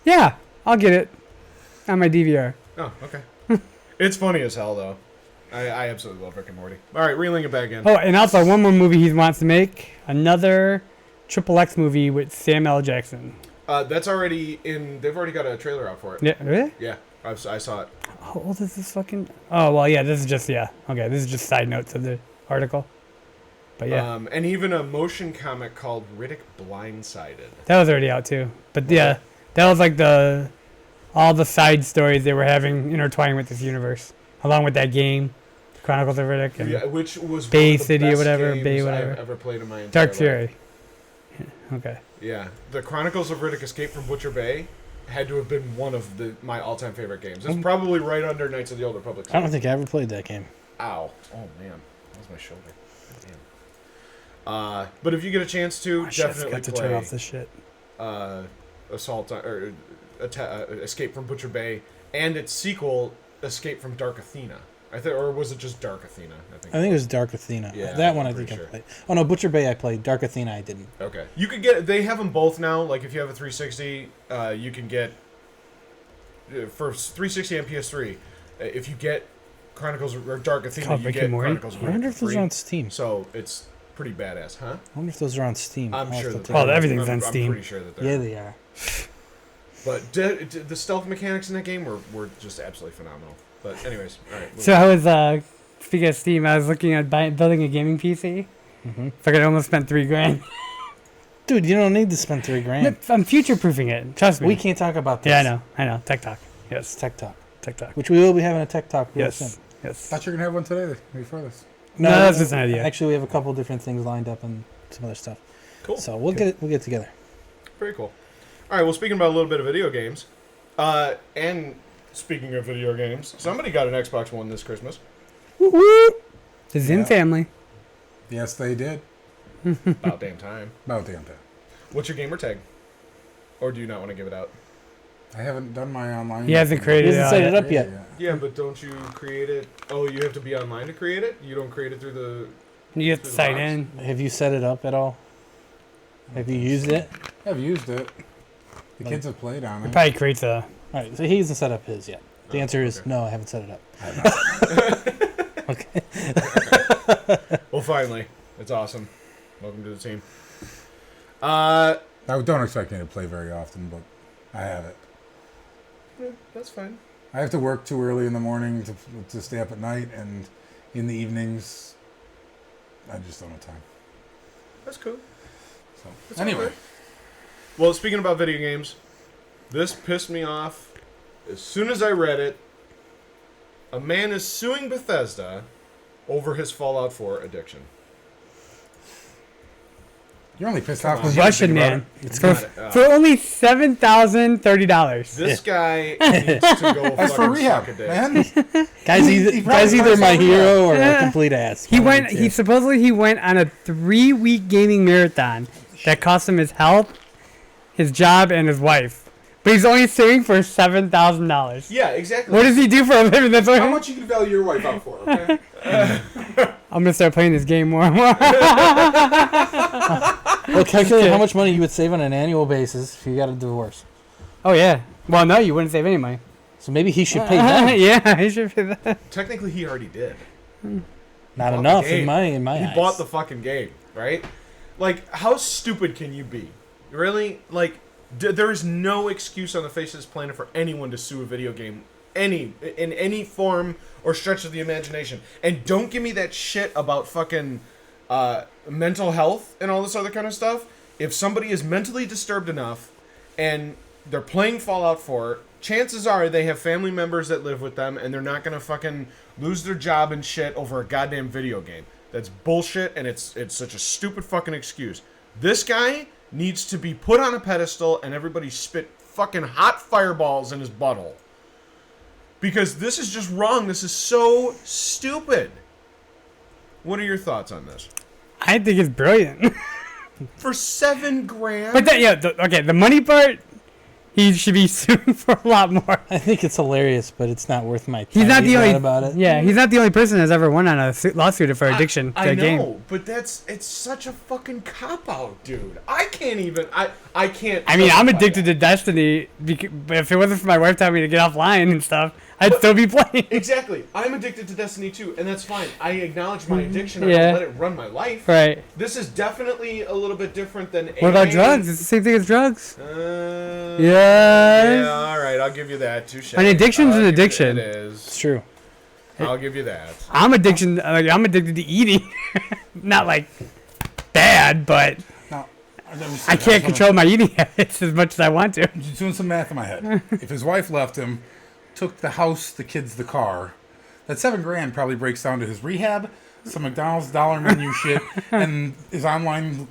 Yeah, I'll get it on my DVR. Oh, okay. It's funny as hell, though. I absolutely love Rick and Morty. All right, reeling it back in. Oh, and also one more movie he wants to make. Another XXX movie with Samuel L. Jackson. That's already in. They've already got a trailer out for it. Yeah, really? Yeah, I saw it. How old is this fucking... Oh, well, yeah, this is just, yeah. Okay, this is just side notes of the article. But yeah, And even a motion comic called Riddick Blindsided. that was already out too. But yeah, that was like all the side stories they were having intertwining with this universe. Along with that game, Chronicles of Riddick and Yeah, which was Bay one of the City or best whatever, games Bay whatever. I've ever played in my entire Dark life. Fury. Okay. Yeah, the Chronicles of Riddick: Escape from Butcher Bay had to have been one of my all-time favorite games. It's probably right under Knights of the Old Republic. I don't think I ever played that game. Ow! Oh man, that was my shoulder. Damn. But if you get a chance to, I should have definitely got to turn play off this shit. Escape from Butcher Bay and its sequel, Escape from Dark Athena. Or was it just Dark Athena? I think it was Dark Athena. Yeah, that I'm one I pretty think sure. I played. Oh no, Butcher Bay I played. Dark Athena I didn't. Okay. You could get. They have them both now. Like if you have a 360, you can get for 360 and PS3. If you get Chronicles or Dark Athena, called you Rick get and Morty? Chronicles of I wonder Riddick if for those free. are on Steam. So it's pretty badass, huh? I wonder if those are on Steam. I'm I'll sure have that to Well, take a look. everything's on Steam. I'm pretty sure that they're. Yeah, they are. But the stealth mechanics in that game were just absolutely phenomenal. But anyways, all right. So I was, speaking of Steam, I was looking at building a gaming PC. Mm-hmm. Fucking almost spent $3,000. Dude, you don't need to spend $3,000. I'm future-proofing it. Trust me. We can't talk about this. Yeah, I know. Tech Talk. It's Tech Talk, Tech Talk. which we will be having a Tech Talk real Yes. soon. Yes. Thought you were gonna have one today before this. No, that's just an idea. Actually, we have a couple different things lined up and some other stuff. Cool. So we'll get it together. Very cool. All right. Well, speaking about a little bit of video games, and speaking of video games, somebody got an Xbox One this Christmas. The Zim Yeah. family. Yes, they did. About damn time. About damn time. What's your gamer tag? Or do you not want to give it out? I haven't done my online. He hasn't created He it hasn't set yet. it up yet. Yeah, but don't you create it? Oh, you have to be online to create it? You don't create it through the... You have to Through the sign box? in. Have you set it up at all? Have you used it? I've used it. The kids have played on It it. probably creates a... All right, so he hasn't set up his yet. The Oh, answer is okay. no, I haven't set it up. Okay. Well, finally. It's awesome. Welcome to the team. I don't expect me to play very often, but I have it. That's fine. I have to work too early in the morning to stay up at night, and in the evenings, I just don't have time. That's cool. So That's anyway, okay. Well, speaking about video games, this pissed me off as soon as I read it. A man is suing Bethesda over his Fallout 4 addiction. you're only pissed off on. because Russian man. It's For, not, for only $7,030. this guy needs to go that's for fucking rehab, suck a dick. man. Guy's He either probably my plays hero or a Yeah. complete ass. He One of went. the He two. supposedly went on a 3-week gaming marathon that cost him his health, his job, and his wife. But he's only suing for $7,000. Yeah, exactly. What does he do for a living? That's How what much you can value your wife out for? Okay. I'm gonna start playing this game more and more. Well, calculate how much money you would save on an annual basis if you got a divorce. Oh yeah. Well, no, you wouldn't save any money. So maybe he should pay them. Yeah, he should pay that. Technically, he already did. Not bought the enough game. in my He eyes. bought the fucking game, right? Like, how stupid can you be? Really? Like, there is no excuse on the face of this planet for anyone to sue a video game in any form or stretch of the imagination. And don't give me that shit about fucking mental health and all this other kind of stuff. If somebody is mentally disturbed enough and they're playing Fallout 4, chances are they have family members that live with them and they're not going to fucking lose their job and shit over a goddamn video game. That's bullshit, and it's such a stupid fucking excuse. This guy needs to be put on a pedestal and everybody spit fucking hot fireballs in his butthole. Because this is just wrong. This is so stupid. What are your thoughts on this? I think it's brilliant. For $7,000? But okay, the money part, he should be suing for a lot more. I think it's hilarious, but it's not worth my time. He's not the to only write about it. Yeah, he's not the only person that's ever won on a lawsuit for addiction to I a game. know, but it's such a fucking cop out, dude. I can't even. I can't. I mean, I'm justify addicted that. to Destiny, but if it wasn't for my wife telling me to get offline and stuff, I'd still be playing. Exactly. I'm addicted to Destiny too, and that's fine. I acknowledge my addiction. I Yeah. don't let it run my life. Right. This is definitely a little bit different than. What about AA. drugs? It's the same thing as drugs. Yeah, Yes. all right. I'll give you that. Touche. An addiction's I'll an give you- addiction. It is. It's true. I'll give you that. I'm addicted to eating. Not like bad, but Now, I can't control my eating habits as much as I want to. Just doing some math in my head. If his wife left him, took the house, the kids, the car, that $7,000 probably breaks down to his rehab, some McDonald's dollar menu shit, and his online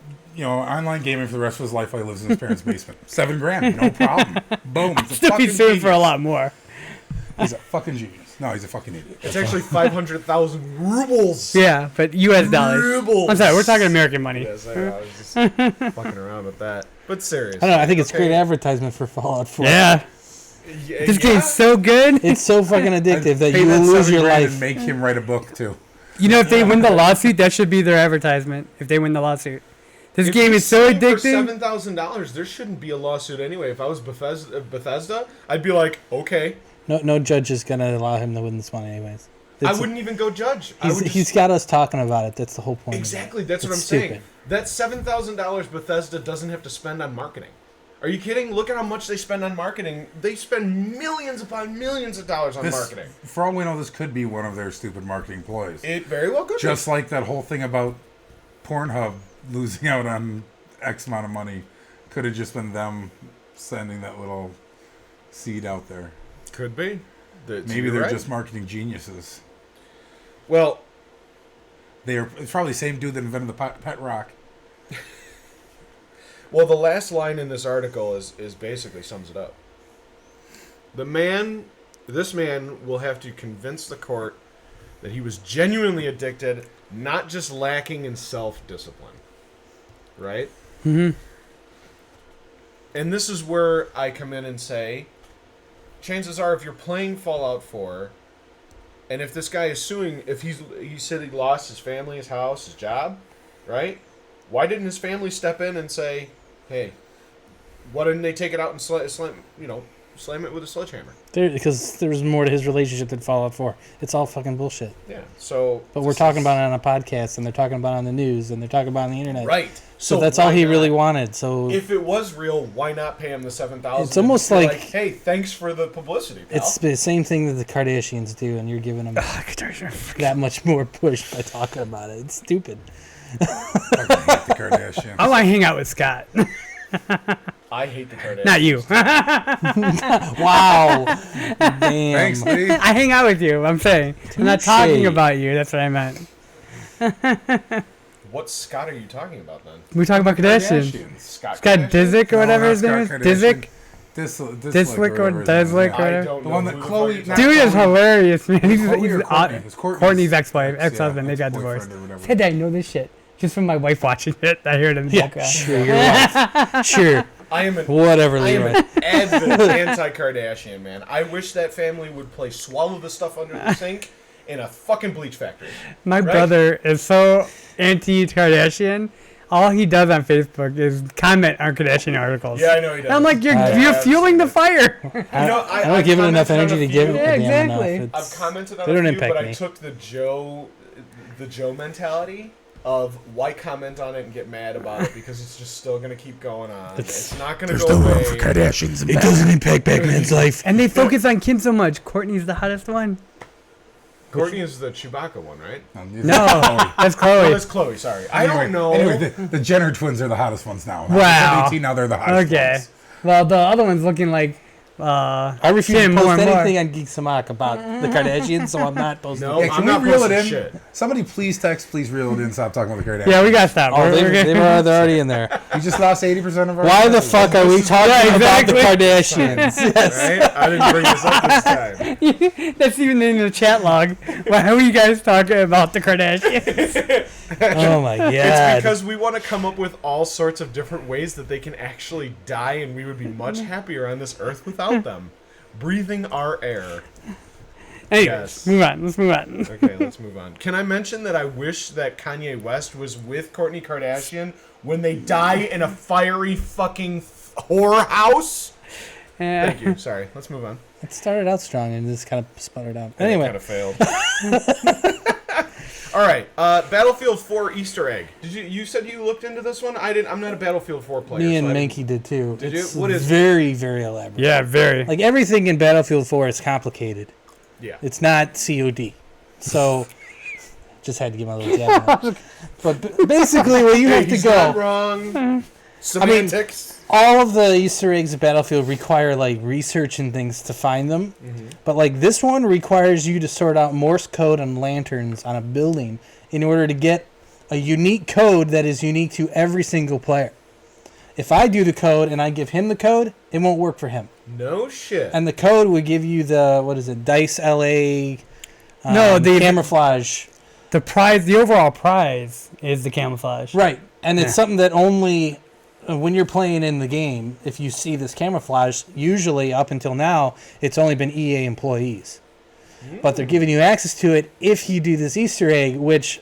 gaming for the rest of his life while he lives in his parents' basement. $7,000, no problem. Boom. He's a Still be fucking suing for a genius. lot more. He's a fucking genius. No, he's a fucking idiot. It's actually 500,000 rubles. Yeah, but U.S. dollars. Rubles. I'm sorry, we're talking American money. Yes, I know. I was just fucking around with that. But serious. I don't know. I think it's Okay. great advertisement for Fallout 4. Yeah, Yeah, this game's so good. It's so fucking addictive that Pay you will lose your $7,000 life. and make him write a book too. You know, if they win the lawsuit, that should be their advertisement. If they win the lawsuit, this If game you is so sue for addicting. $7,000, there shouldn't be a lawsuit anyway. If I was Bethesda, I'd be like, okay. No judge is gonna allow him to win this one anyways. I wouldn't even go judge. I He's, would just, he's got us talking about it. That's the whole point. exactly. That's what I'm It's saying. stupid. That $7,000 Bethesda doesn't have to spend on marketing. Are you kidding? Look at how much they spend on marketing. They spend millions upon millions of dollars on marketing. For all we know, this could be one of their stupid marketing ploys. It very well could Just like that whole thing about Pornhub losing out on X amount of money could have just been them sending that little seed out there. be. Could be. Maybe they're just marketing geniuses. Well, It's probably the same dude that invented the pet rock. Well, the last line in this article is basically sums it up. This man will have to convince the court that he was genuinely addicted, not just lacking in self-discipline. Right? Mm-hmm. And this is where I come in and say, chances are if you're playing Fallout 4, and if this guy is suing, if he said he lost his family, his house, his job, right? Why didn't his family step in and say, hey, why didn't they take it out and slam it with a sledgehammer? Because there's more to his relationship than Fallout 4. It's all fucking bullshit. Yeah. So. But we're talking about it on a podcast, and they're talking about it on the news, and they're talking about it on the internet. Right. So that's all why he not? really wanted. So If it was real, why not pay him the $7,000? It's almost and be like- hey, thanks for the publicity, pal. it's the same thing that the Kardashians do, and you're giving them that much more push by talking about it. It's stupid. Fucking hate the Kardashians. I want to hang out with Scott, I hate the Kardashians. not you. Wow. Damn. Thanks, Lee. I hang out with you. I'm saying. I'm not Touche. talking about you. That's what I meant. What Scott are you talking about then? We talk about Kardashians. Kardashians. Scott Scott Kardashian? Disick or whatever No, his not name is. Scott Disick. Kardashian. Dislick or whatever his name Deslick is. or I whatever. don't The know one that who the Chloe- fuck not you're Dude is Chloe- hilarious, man. He's Chloe or Courtney? It was Courtney's ex-wife, ex-husband. Yeah, They got ex-boyfriend divorced. or whatever. Said I know this shit just from my wife watching it. I hear it in the Yeah, background. sure, you're right. Sure. I am an Whatever, I am Leroy. an avid anti-Kardashian, man. I wish that family would play swallow the stuff under the sink in a fucking bleach factory. My Right? brother is so anti-Kardashian. All he does on Facebook is comment on Kardashian articles. Yeah, I know he does. And I'm like, you're Yeah, fueling the fire. I, know, I don't give it enough commented on energy a to give it few. Yeah, a damn exactly. enough. I've It's, commented on they a don't few, impact but me. I took the Joe mentality of why comment on it and get mad about it because it's just still gonna keep going on. It's not gonna go away. Kardashians. it doesn't impact Batman's life. And they focus on Kim so much. Courtney's the hottest one. Courtney is the Chewbacca one, right? No, that's Oh, Chloe. that's Chloe. Sorry, I don't know. Anyway, the Jenner twins are the hottest ones now. Wow. Now they're 18, now they're the hottest Okay. ones. Well, the other one's looking like I refuse seeing to more post and more. anything on Geeks Amok about the Kardashians, so I'm not posting. No, Yeah, I'm can not we reel it posting in? shit. Somebody please reel it in. Stop talking about the Kardashians. Yeah, we got to stop. Oh, We're they're already in there. We just lost 80% of our. Why the fuck are we talking about the exactly. Kardashians? Yes. Right? I didn't bring this up this time. That's even in the chat log. Why are you guys talking about the Kardashians? Oh my god. It's because we want to come up with all sorts of different ways that they can actually die, and we would be much happier on this earth without them. Breathing our air. Anyways, Yes. move on. Let's move on. Okay, let's move on. Can I mention that I wish that Kanye West was with Kourtney Kardashian when they die in a fiery fucking whorehouse? Yeah. Thank you. Sorry. Let's move on. It started out strong and just kind of sputtered out. It Anyway, kind of failed. All right, Battlefield 4 Easter egg. Did you said you looked into this one? I didn't. I'm not a Battlefield 4 player. me and so I Mankey did too. Did you? It's What is it? very, very elaborate. Yeah, very. Like everything in Battlefield 4 is complicated. Yeah. It's not COD. So, just had to give my little jab on that. But basically, where you have to He's not go, wrong. Semantics. all of the Easter eggs of Battlefield require like research and things to find them. Mm-hmm. But like this one requires you to sort out Morse code on lanterns on a building in order to get a unique code that is unique to every single player. If I do the code and I give him the code, it won't work for him. No shit. And the code would give you the, what is it, Dice LA No, the- camouflage. The prize, the overall prize is the camouflage. Right. And it's Yeah. something that only when you're playing in the game, if you see this camouflage, usually up until now, it's only been EA employees. But they're giving you access to it if you do this Easter egg, which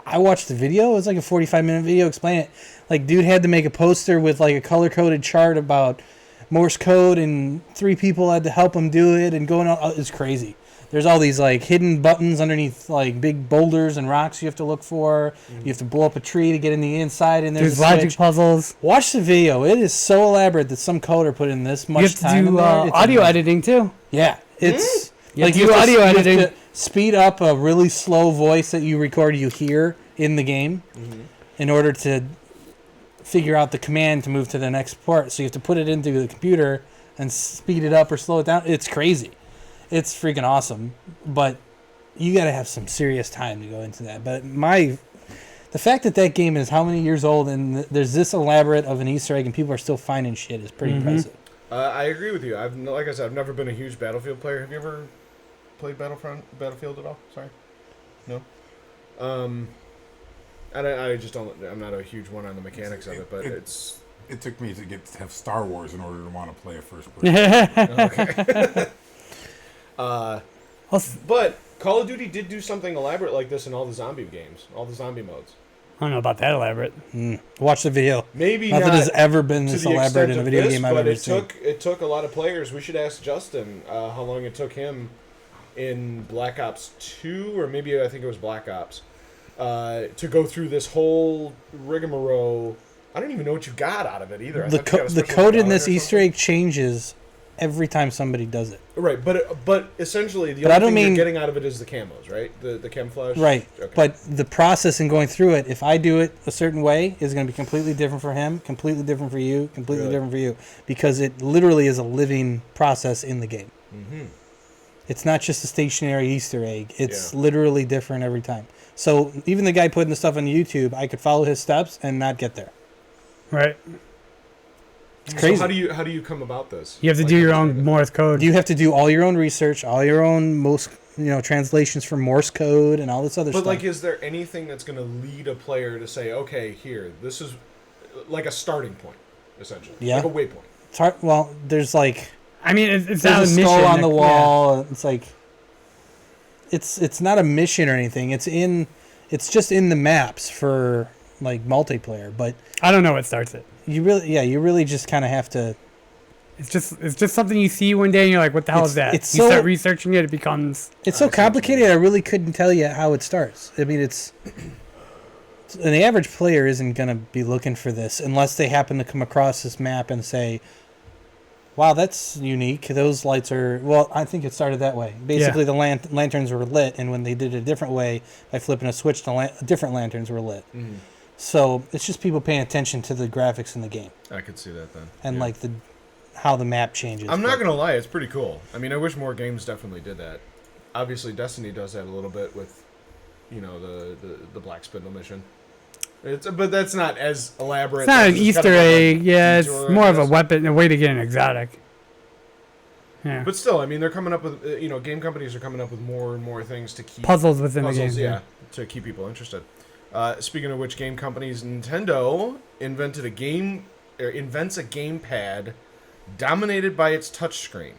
I watched the video. It was like a 45-minute video explaining it. Like, dude had to make a poster with like a color-coded chart about Morse code, and 3 people had to help him do it, and going on. It's crazy. There's all these like hidden buttons underneath like big boulders and rocks you have to look for. You have to blow up a tree to get in the inside, and there's There's a logic switch. puzzles. Watch the video. It is so elaborate that some coder put in this much You have to time. do in there. It's audio amazing. editing too. Yeah, it's You have to you do have audio you have editing. to speed up a really slow voice that you record, you hear in the game, in order to figure out the command to move to the next part. So you have to put it into the computer and speed it up or slow it down. It's crazy. It's freaking awesome, but you got to have some serious time to go into that. But the fact that that game is how many years old and there's this elaborate of an Easter egg and people are still finding shit is pretty impressive. I agree with you. Like I said, I've never been a huge Battlefield player. Have you ever played Battlefield at all? Sorry, no. I just don't. I'm not a huge one on the mechanics of it, but it's. It took me to have Star Wars in order to want to play a first person. But Call of Duty did do something elaborate like this in all the zombie games, all the zombie modes. I don't know about that elaborate. Watch the video. Maybe Nothing not has ever been to this the elaborate extent in a of video this, game I've but ever seen. it took a lot of players. We should ask Justin how long it took him in Black Ops 2, or maybe I think it was Black Ops, to go through this whole rigmarole. I don't even know what you got out of it either. I The, thought you got a the special code in gun this or Easter something. egg changes every time somebody does it. Right, but essentially the But I only don't thing mean- you're getting out of it is the camos, right? The camouflage. Right. Okay. But the process in going through it, if I do it a certain way, is going to be completely different for him, completely different for you, completely Really? different for you. Because it literally is a living process in the game. Mm-hmm. It's not just a stationary Easter egg. It's Yeah. literally different every time. So even the guy putting the stuff on YouTube, I could follow his steps and not get there. Right. It's crazy. So how do you come about this? You have to Like, do your own Morse code. You have to do all your own research, all your own translations from Morse code and all this other But stuff. like, is there anything that's going to lead a player to say, okay, here, this is like a starting point, essentially, Yeah. like a waypoint? It's hard, well, there's like I mean, it's not a there's a mission. skull on the Yeah. wall. It's like it's not a mission or anything. It's just in the maps for like multiplayer. But I don't know what starts it. you really just kind of have to. It's just something you see one day and you're like, what the hell It's- is that? it's You so- start researching it, it becomes. It's so complicated. I really couldn't tell you how it starts. I mean, an average player isn't going to be looking for this unless they happen to come across this map and say, wow, that's unique. Those lights are... Well, I think it started that way. Basically, the lanterns were lit, and when they did it a different way, by flipping a switch, different lanterns were lit. So it's just people paying attention to the graphics in the game. I could see that then. And, Yeah. like, how the map changes. I'm not gonna lie, it's pretty cool. I mean, I wish more games definitely did that. Obviously, Destiny does that a little bit with, the Black Spindle mission. But that's not as elaborate. It's not an That's just Easter kind of egg. like Yeah, it's detour, I more of a guess. weapon, a way to get an exotic. Yeah. But still, I mean, they're coming up with, game companies are coming up with more and more things to keep Puzzles within the game. yeah, to keep people interested. Speaking of which, game companies, Nintendo invents a gamepad dominated by its touchscreen.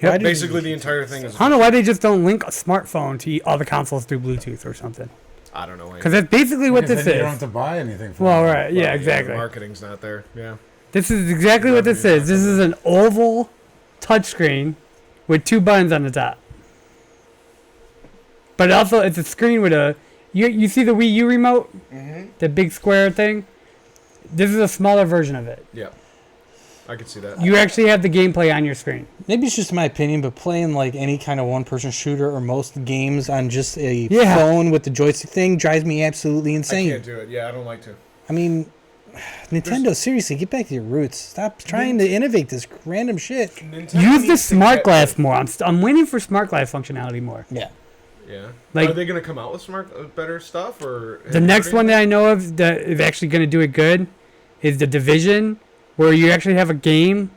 Yep. Basically, the entire thing is. I don't know why they just don't link a smartphone to all the consoles through Bluetooth or something. I don't know. Because that's basically what Because this then you don't is. have to buy anything for Well, it. right. Yeah, The exactly. marketing's not there. Yeah. This is exactly what this is. This is an oval touchscreen with 2 buttons on the top. But also, it's a screen with a. You see the Wii U remote? Mm-hmm. The big square thing? This is a smaller version of it. Yeah. I could see that. You actually have the gameplay on your screen. Maybe it's just my opinion, but playing like any kind of one-person shooter or most games on just a Yeah. phone with the joystick thing drives me absolutely I insane. can't do it. Yeah, I don't like to. I mean, Nintendo, seriously, get back to your roots. Stop trying to innovate this random shit. Nintendo Use the needs to smart get- glass more. I'm waiting for smart glass functionality more. Yeah. Yeah. Like- Are they going to come out with better stuff, or The next one that I know of that is actually going to do it good is The Division, where you actually have a game.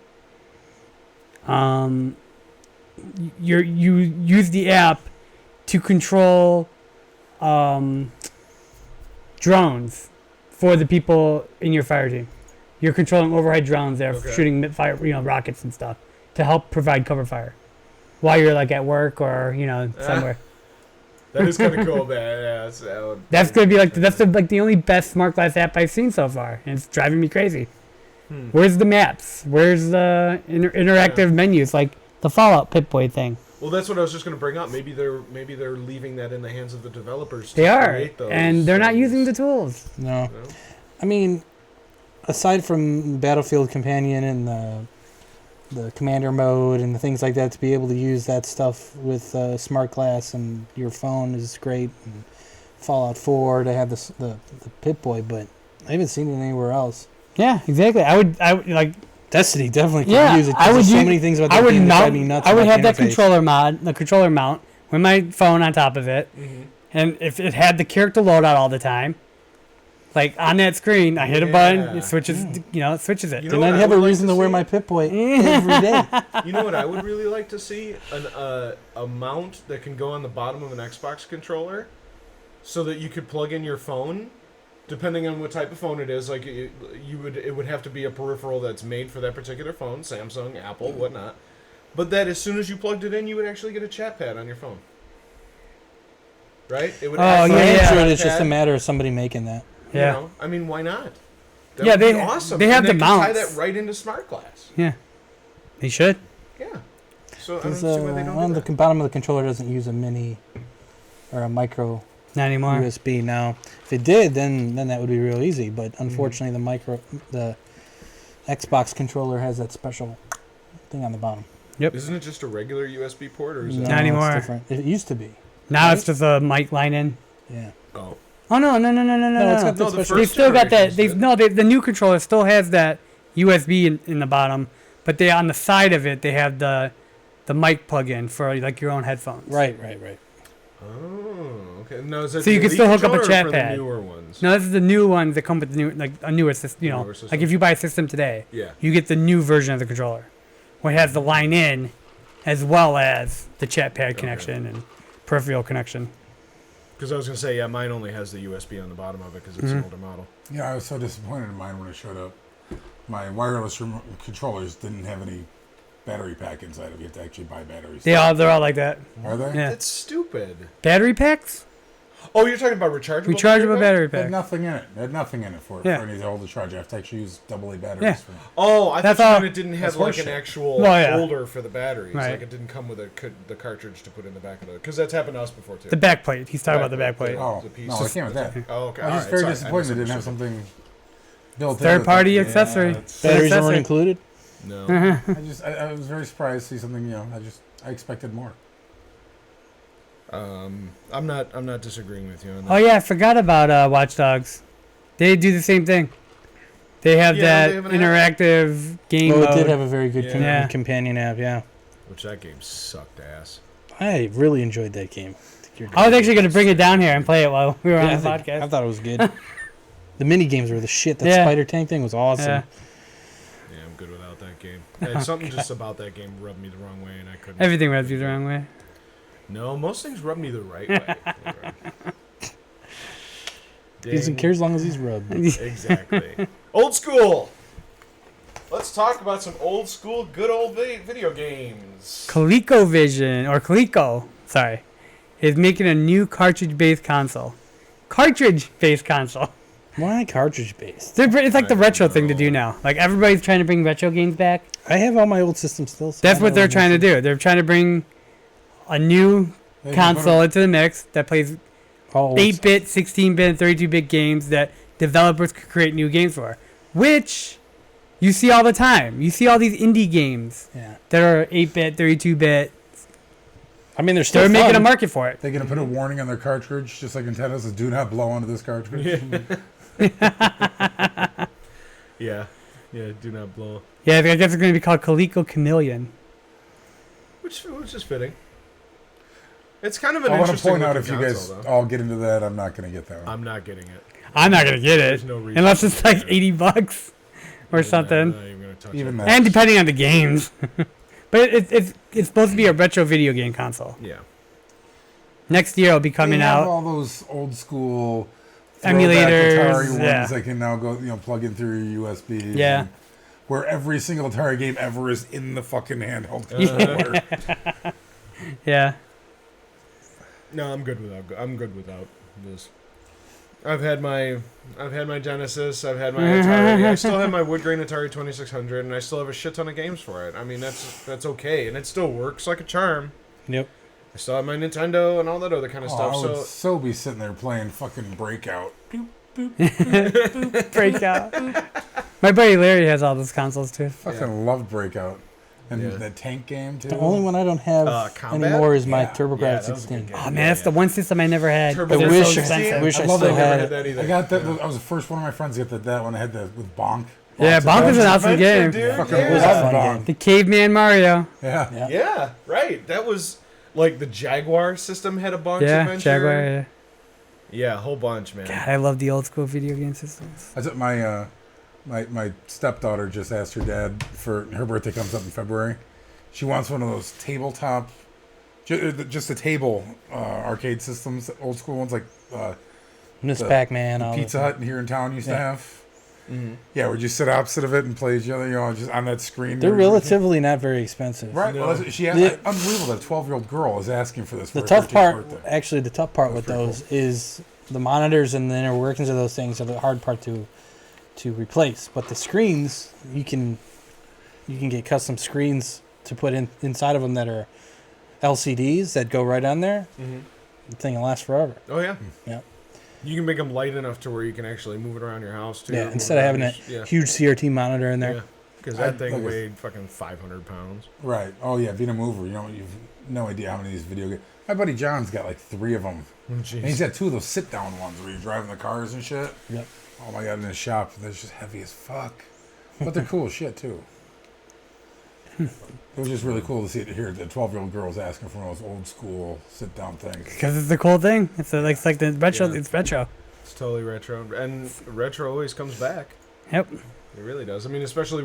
You use the app to control drones for the people in your fire team. You're controlling overhead drones that are Okay. shooting fire, rockets and stuff to help provide cover fire while you're like at work or somewhere. That is kind of cool, man. Yeah, That's gonna be like the only best smart glass app I've seen so far, and it's driving me crazy. Where's the maps? Where's the interactive menus like the Fallout Pip-Boy thing? Well, that's what I was just going to bring up. Maybe they're leaving that in the hands of the developers. They to are, create those and they're not things. using the tools. No. No? I mean, aside from Battlefield Companion and the commander mode and the things like that, to be able to use that stuff with smart glass and your phone is great. And Fallout 4 to have the Pip-Boy, but I haven't seen it anywhere else. Yeah, exactly. I would like. Destiny definitely can Yeah, use it. 'cause I would there's so use- many things about I that would game that drive me mount. nuts. I would about have that interface. the controller mount with my phone on top of it, Mm-hmm. and if it had the character loadout all the time, like on that screen, I hit a button, Yeah. it switches. It switches it. You know And what then I have a would like reason to to wear see? my Pip-Boy every day. You know what I would really like to see? A mount that can go on the bottom of an Xbox controller, so that you could plug in your phone, depending on what type of phone it is. Like it would have to be a peripheral that's made for that particular phone, Samsung, Apple, whatnot. But that as soon as you plugged it in, you would actually get a chat pad on your phone. Right? It would. Oh, act For like a yeah. chat Android, it's just a pad, matter of somebody making that. you Yeah. know? I mean, why not? That Yeah, would be they- awesome. they have and the could tie mounts. that right into smart glass. Yeah, they should. Yeah. So I don't Because see why they don't on do the that. bottom of the controller doesn't use a mini or a micro Not anymore. USB. Now, if it did, then that would be real easy. But unfortunately, the Xbox controller has that special thing on the bottom. Isn't it just a regular USB port, or is it? Not anymore. It's different. It used to be. Now it's just a mic line in. Yeah. Oh. Oh no! No, it's got No, the the special. They first still got that. generations did. The new controller still has that USB in the bottom, but they on the side of it they have the mic plug-in for like your own headphones. Right. Oh, okay. No, is that So you the can still Elite hook up a controller or chat for pad. The newer ones. No, this is the new ones that come with the new a newer system. Newer system. Like if you buy a system today, Yeah. you get the new version of the controller, where it has the line in, as well as the chat pad connection and peripheral connection. Because I was gonna say, yeah, mine only has the USB on the bottom of it because it's an older model. Yeah, I was so disappointed in mine when it showed up. My wireless controllers didn't have any battery pack inside of it. You have to actually buy batteries. They're all like that. Are they? Yeah. That's stupid. Battery packs? Oh, you're talking about rechargeable? Rechargeable battery It had pack. nothing in it. It had nothing in it for Yeah. any to hold the charge. I have to actually use AA batteries. Yeah. For Oh, I That's thought you all- meant it didn't have that's like an horseshit. actual Oh, yeah. holder for the batteries. Right. Like it didn't come with the cartridge to put in the back of the. Because that's happened to us before too. The back plate. He's talking about the back plate. yeah. Oh, The piece. no, I came with that. Oh, okay. I was just Alright, very sorry, I disappointed they didn't have misunderstood. something built in. Third party Yeah, accessory. it's- Batteries Accessory. weren't included. No. I was very surprised to see something. I expected more. I'm not disagreeing with you on that. Oh yeah, I forgot about Watch Dogs. They do the same thing. They have Yeah, that they have an interactive game Oh, mode. it did have a very good Yeah. companion app. Yeah, Which that game sucked ass. I really enjoyed that game. I was actually going to bring it down here and play it while we were on the I podcast. thought it was good. The mini games were the shit. That Yeah. spider tank thing was awesome. Yeah. Yeah, I'm good without that game. Something just about that game rubbed me the wrong way, and I couldn't. Everything rubs you the wrong way. No, most things rub me the right way. He doesn't care as long as he's rubbed. Exactly. Old school. Let's talk about some old school, good old video games. Coleco, sorry, is making a new cartridge-based console. Cartridge-based console. Why cartridge based? It's like the I retro don't thing to know. do now. Like everybody's trying to bring retro games back. I have all my old systems still. so That's I what know they're what trying to do. They're trying to bring a new They can console into the mix that plays all old 8-bit, 16-bit, and 32-bit games that developers could create new games for, which you see all the time. You see all these indie games Yeah. that are 8-bit, 32-bit. I mean, they're still They're making a fun. market for it. They're gonna put a warning on their cartridge, just like Nintendo says, "Do not blow onto this cartridge." Yeah. Yeah, do not blow. Yeah, I guess it's going to be called Coleco Chameleon. Which is fitting. It's kind of an I want to interesting point out looking if you guys console, though. all get into that, I'm not gonna get that one. I'm not getting it. I'm not going to get it There's no reason unless to it's like get it. $80 or I'm something. not even gonna touch Even it. that. And depending on the games. But it's supposed to be a retro video game console. Yeah. Next year it'll be coming They have out. all those old school Emulators, throwback Atari ones yeah. that can now go, plug in through your USB. Yeah. Where every single Atari game ever is in the fucking handheld controller. Yeah. No, I'm good without this. I've had my Genesis. I've had my Atari. I still have my wood grain Atari 2600, and I still have a shit ton of games for it. I mean, that's okay, and it still works like a charm. Yep. I still have my Nintendo and all that other kind of Oh, stuff. I would So so be sitting there playing fucking Breakout. Breakout. My buddy Larry has all those consoles too. Fucking loved Breakout. And Yeah. that tank game, too. The only one I don't have Combat? anymore is my Yeah. TurboGrafx Yeah, that was a good 16. game. Oh man, that's the one system I never had. Turbo But they're wish- so expensive. wish I love still that. had never it. that either. I got that. I was the first one of my friends to get that one. I had that with Bonk. Yeah, Bonk is an awesome game. Dude, Fucking yeah. was a love fun Bonk. game. The Caveman Mario. Yeah. Yeah. Yeah, right. That was like the Jaguar system had a bunch. Yeah, adventure. Jaguar. Yeah. Yeah, a whole bunch, man. God, I love the old school video game systems. I took my stepdaughter just asked her dad for her birthday comes up in February. She wants one of those tabletop, just a table arcade systems, old school ones like Miss The- Pac-Man. all Pizza that. Hut here in town used to Yeah. have. Mm-hmm. Yeah, where you sit opposite of it and play each other, just on that screen. They're relatively not very expensive. Right. No. Well, she The- unbelievable. That 12-year-old girl is asking for this. For The her tough 13th part, birthday. actually, the tough part That's with pretty those is the monitors and the inner workings of those things are the hard part to replace. But the screens, you can get custom screens to put inside of them that are LCDs that go right on there. Mm-hmm. The thing will last forever. Oh yeah. Yeah. You can make them light enough to where you can actually move it around your house too. Yeah, Move instead it of around having your- a huge CRT monitor in there. Yeah, because I- that thing like I- weighed fucking 500 pounds. Right. Oh yeah, being a mover, you've no idea how many of these video games. My buddy John's got like 3 of them, and he's got 2 of those sit-down ones where you're driving the cars and shit. Yep. Oh my god, in his shop, they're just heavy as fuck, but they're cool as shit too. It was just really cool to see it here. The 12-year-old girl's asking for one of those old school sit-down things. Because it's the cool thing. It's like the retro. Yeah. It's retro. It's totally retro, and retro always comes back. Yep. It really does. I mean, especially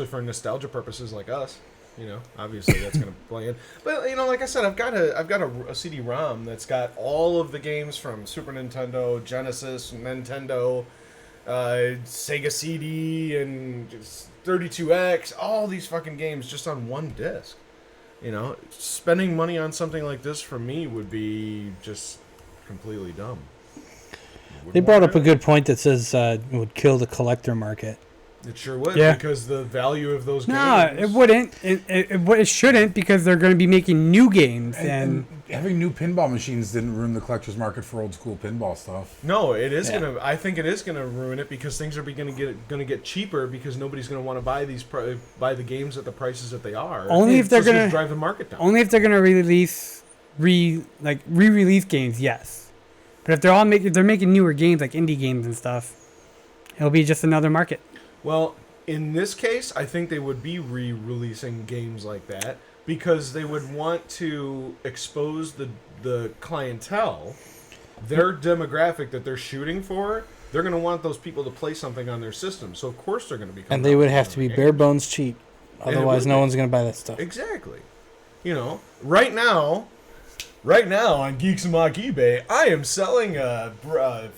for nostalgia purposes like us. You know, obviously that's gonna play in. But like I said, I've got a CD-ROM that's got all of the games from Super Nintendo, Genesis, Nintendo, Sega CD, and 32X. All these fucking games just on one disc. You know, spending money on something like this for me would be just completely dumb. They brought up a good point that says it would kill the collector market. It sure would, Yeah. because the value of those No, games. it wouldn't. It shouldn't because they're going to be making new games and having new pinball machines didn't ruin the collector's market for old school pinball stuff. No, it is Yeah. gonna. I think it is gonna ruin it because things are gonna get cheaper because nobody's gonna want to buy buy the games at the prices that they are. Only if they're It's just gonna- drive the market down. only if they're going to re-release games, yes. But if they're making newer games like indie games and stuff, It'll be just another market. Well, in this case, I think they would be re-releasing games like that because they would want to expose the clientele, their demographic that they're shooting for. They're going to want those people to play something on their system, so of course they're going to be. And they would have to be bare bones cheap, otherwise no one's going to buy that stuff. Exactly. You know, right now on Geeks Amok eBay, I am selling a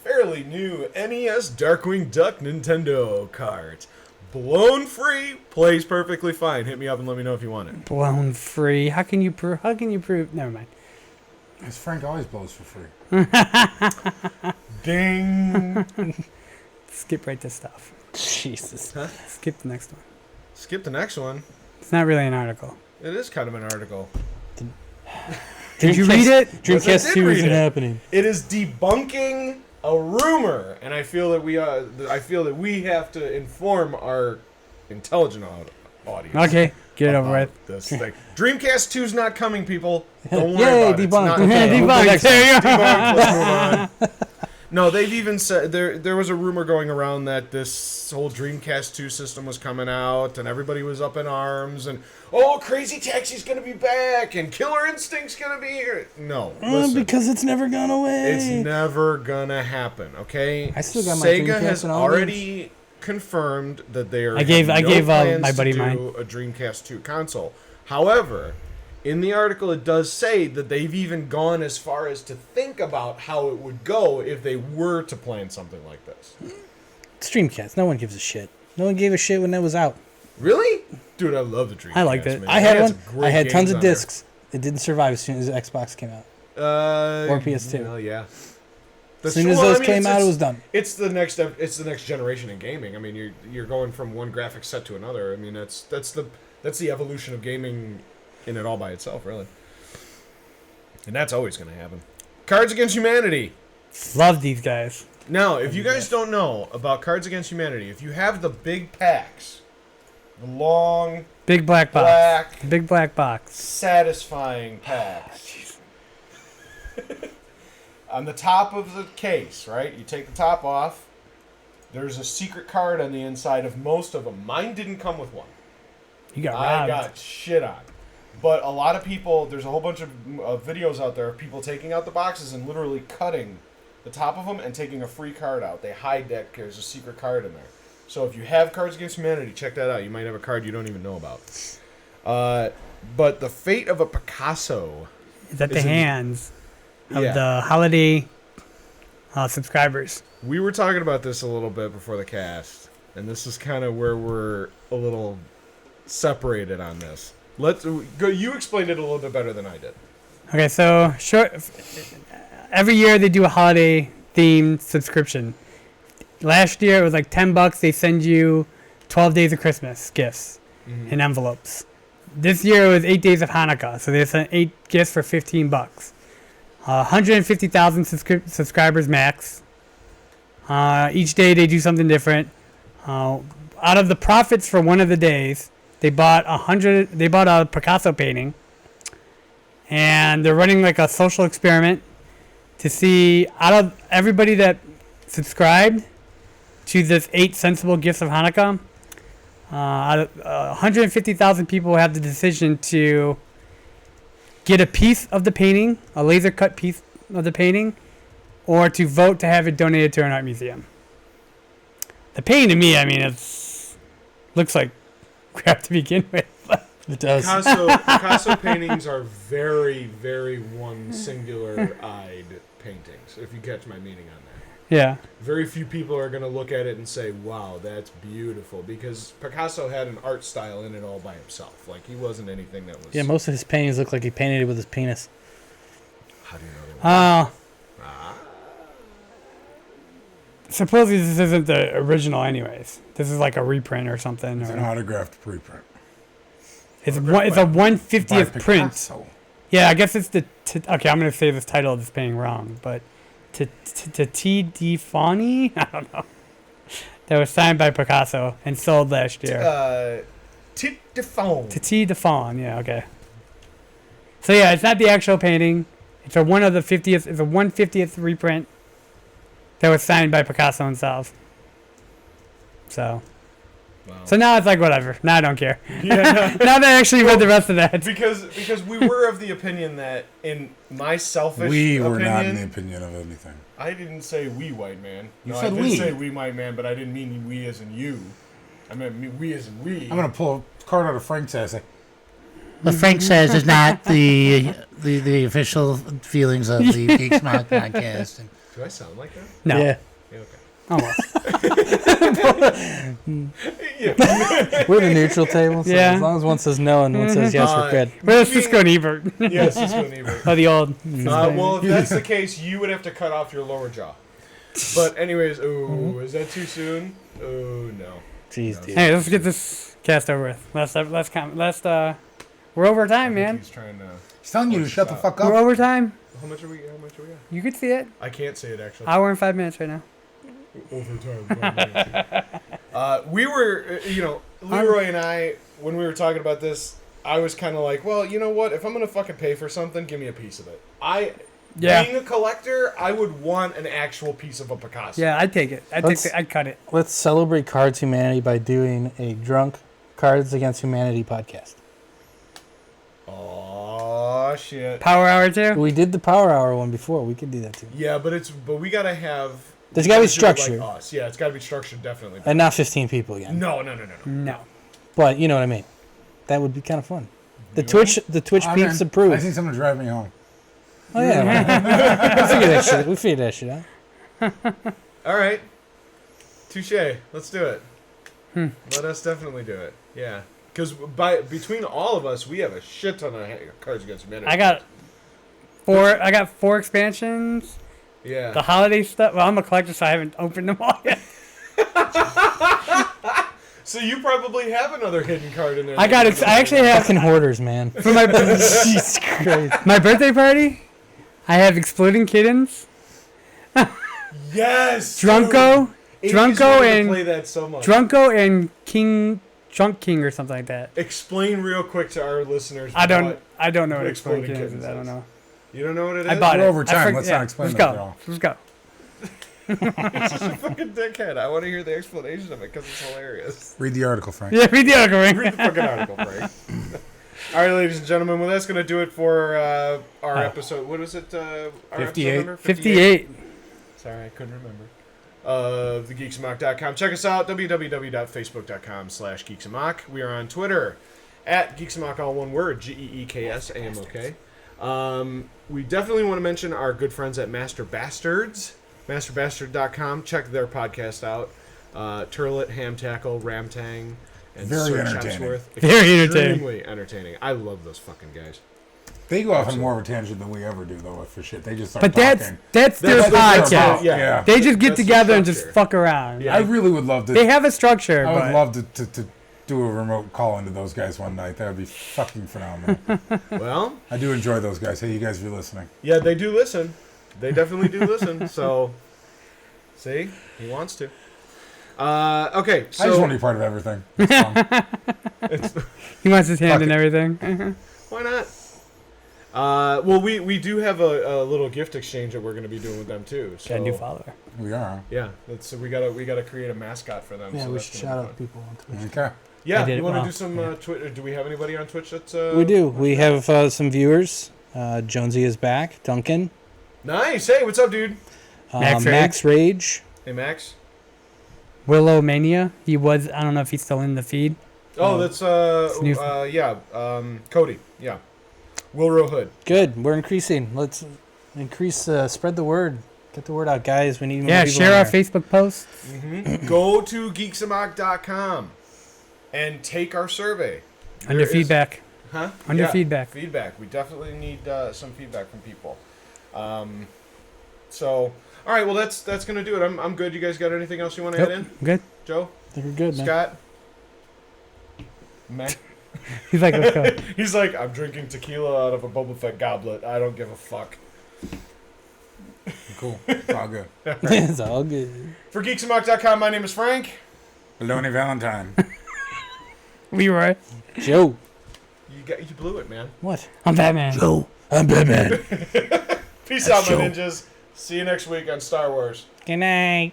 fairly new NES Darkwing Duck Nintendo cart. Blown free, plays perfectly fine. Hit me up and let me know if you want it. Blown free. How can you prove? Never mind. Because Frank always blows for free. Ding. Skip right to stuff. Jesus. Huh? Skip the next one. Skip the next one. It's not really an article. It is kind of an article. Did you read it? Yes, I Dreamcast did 2 read isn't it. happening. It is debunking a rumor, and I feel that we have to inform our intelligent audience. Okay, get it over about with. This thing. Dreamcast 2's not coming, people. Don't worry Yay, about it. It's debunked. not- Okay, Debunked. move to the next one. There you go. Debunked. Let's move on. No, they've even said there was a rumor going around that this whole Dreamcast 2 system was coming out, and everybody was up in arms, and Crazy Taxi's gonna be back, and Killer Instinct's gonna be here. No, listen. Because it's never gone away. It's never gonna happen, okay? I still got my Sega Dreamcast has and all already confirmed that they are. I gave plans my buddy to do mine. a Dreamcast 2 console. However, in the article, it does say that they've even gone as far as to think about how it would go if they were to plan something like this. It's Dreamcast. No one gives a shit. No one gave a shit when that was out. Really, dude? I love the Dreamcast. I liked it. Man. I had It one. some great I had tons games of on there. discs. It didn't survive as soon as the Xbox came out. Or PS2. Well, yeah. As soon as those came out, it was done. It's the next generation in gaming. I mean, you're going from one graphic set to another. I mean, that's the evolution of gaming in it all by itself, really. And that's always going to happen. Cards Against Humanity. Love these guys. Now, if you guys don't know about Cards Against Humanity, if you have the big packs, the long, Big black box. black, Big black box. satisfying packs. On the top of the case, right? You take the top off. There's a secret card on the inside of most of them. Mine didn't come with one. You got I robbed. got shit on. But a lot of people, there's a whole bunch of videos out there of people taking out the boxes and literally cutting the top of them and taking a free card out. They hide that there's a secret card in there. So if you have Cards Against Humanity, check that out. You might have a card you don't even know about. But the fate of a Picasso. Is at the Is it- hands of Yeah. the holiday subscribers. We were talking about this a little bit before the cast, and this is kind of where we're a little separated on this. Let's go. You explained it a little bit better than I did. Okay, so every year they do a holiday themed subscription. Last year it was like $10. They send you 12 days of Christmas gifts in envelopes. This year it was 8 days of Hanukkah, so they sent 8 gifts for $15. 150,000 subscribers max. Each day they do something different. Out of the profits for one of the days, they bought a Picasso painting, and they're running like a social experiment to see out of everybody that subscribed to this 8 sensible gifts of Hanukkah. Out of 150,000 people have the decision to get a piece of the painting, a laser cut piece of the painting, or to vote to have it donated to an art museum. The painting to me, I mean, looks like crap to begin with. It does. Picasso paintings are very, very one singular-eyed paintings, if you catch my meaning on that. Yeah. Very few people are going to look at it and say, wow, that's beautiful, because Picasso had an art style in it all by himself. Like, he wasn't anything that was... Yeah, most of his paintings look like he painted it with his penis. How do you know that? Supposedly this isn't the original anyways. This is like a reprint or something. It's an Or, autographed preprint. it's a 1/50th By print. Picasso. Yeah, I guess it's the... okay, I'm going to say this title of this painting wrong, but... T. Di Fani? I don't know. That was signed by Picasso and sold last year. Tit de Fawn. T. Di Fani, yeah, okay. So yeah, it's not the actual painting. It's a 1/50th reprint that was signed by Picasso himself. So Wow. so now it's like whatever. Now I don't care. Yeah, Now that I actually read the rest of that. because we were of the opinion that, in my selfish We were opinion, not in the opinion of anything. I didn't say we white man. You No, said I did we. say we white man, but I didn't mean we as in you. I meant we as in we. I'm gonna pull a card out of Frank's ass. What Frank says is not the official feelings of the Geeks Amok podcast. Do I sound like that? No. Yeah. Yeah, okay. Almost. Yeah. We're the neutral table, so Yeah. as long as one says no and one says yes, we're good. Well, it's Cisco and Ebert. Yes, it's going to Oh, the old. well, if that's the case, you would have to cut off your lower jaw. But anyways, ooh, is that too soon? Oh no. Jeez, dude. Hey, let's get this cast over with. We're over time, man. He's trying to. He's telling you to shut the fuck We're up. over time. How much are we at? You could see it. I can't say it actually. Hour and 5 minutes right now. Overtime. We were, Leroy and I, when we were talking about this, I was kind of like, well, you know what? If I'm gonna fucking pay for something, give me a piece of it. Being a collector, I would want an actual piece of a Picasso. Yeah, I'd take it. I'd cut it. Let's celebrate Cards Humanity by doing a drunk Cards Against Humanity podcast. Oh shit. Power hour too. We did the Power Hour one before. We could do that too. Yeah, but we gotta have. There's gotta be do it like structure. us. Yeah, it's gotta be structured, definitely. And not 15 people again. No. No. But you know what I mean. That would be kind of fun. The Twitch peeps approve. I seen someone drive me home. Oh yeah. We figured that shit out. All right. Touche. Let's do it. Let us definitely do it. Yeah. Because between all of us, we have a shit ton of Cards Against Humanity. I got 4 expansions. Yeah. The holiday stuff. Well, I'm a collector, so I haven't opened them all yet. So you probably have another hidden card in there. I actually have Fucking hoarders, man. for my Jesus Christ. my birthday party. I have Exploding Kittens, Yes. Drunko, dude. Drunko 80s wanted to and play that so much. Drunko and Drunk King or something like that. Explain real quick to our listeners. I don't know what what Exploding Exploding Kittens Kittens is. I don't is. know. You don't know what it is? I bought We're it. over time. Let's not explain let's that, go. y'all. Let's go. It's just a fucking dickhead. I want to hear the explanation of it because it's hilarious. Read the article, Frank. Yeah, read the article. Read the fucking article, Frank. All right, ladies and gentlemen. Well, that's going to do it for our episode. What was it? Our 58. episode number? 58. Sorry, I couldn't remember. TheGeeksAmok.com. Check us out, www.facebook.com/GeeksAmok. We are on Twitter at GeeksAmok, all one word, GeeksAmok. We definitely want to mention our good friends at Master Bastards, masterbastard.com. Check their podcast out. Turlet, Ham Tackle, Ramtang, and Very Sir entertaining. Chopsworth. Very entertaining. Extremely entertaining. I love those fucking guys. They go off on more of a tangent than we ever do, though, for shit. They just start But talking. that's their That's what they're about, podcast. yeah. They just get That's the together and just structure. fuck around. Yeah. I really would love to. They have a structure, I would but love to do a remote call into those guys one night. That would be fucking phenomenal. Well, I do enjoy those guys. Hey, you guys, if you're listening. yeah, they do listen. They definitely do listen. So, see, he wants to. Okay, so I just want to be part of everything. It's fun. he wants his hand Fuck in it. everything. why not? Well, we do have a little gift exchange that we're going to be doing with them too. So Got a new follower. We are. yeah, so we gotta create a mascot for them. Yeah, so we that's should gonna shout be out fun. people on Twitch. Okay. Yeah, I did you it want to well. do some Twitter? Do we have anybody on Twitch that's? We do. We have some viewers. Jonesy is back. Duncan. Nice. Hey, what's up, dude? Max Rage. Hey, Max. Willow Mania. He was. I don't know if he's still in the feed. Oh, that's new- Cody. Yeah, Wilrow Hood. Good. We're increasing. Let's increase. Spread the word. Get the word out, guys. We need more Yeah, people share in our there. Facebook posts. Go to geeksamok.com and take our survey. Under There is- feedback. Huh? Under Yeah, feedback. Feedback. We definitely need some feedback from people. So, all right. Well, that's gonna do it. I'm good. You guys got anything else you want to add in? Good. Joe, I think we're good, man. Scott, Matt. He's like, let's go. He's like, I'm drinking tequila out of a Boba Fett goblet. I don't give a fuck. Cool. It's all good. It's all good. For geeksamok.com, my name is Frank. Lonely Valentine. Leroy. Joe. You blew it, man. What? I'm Batman. Joe, I'm Batman. Peace out, my Joe. ninjas. See you next week on Star Wars. Good night.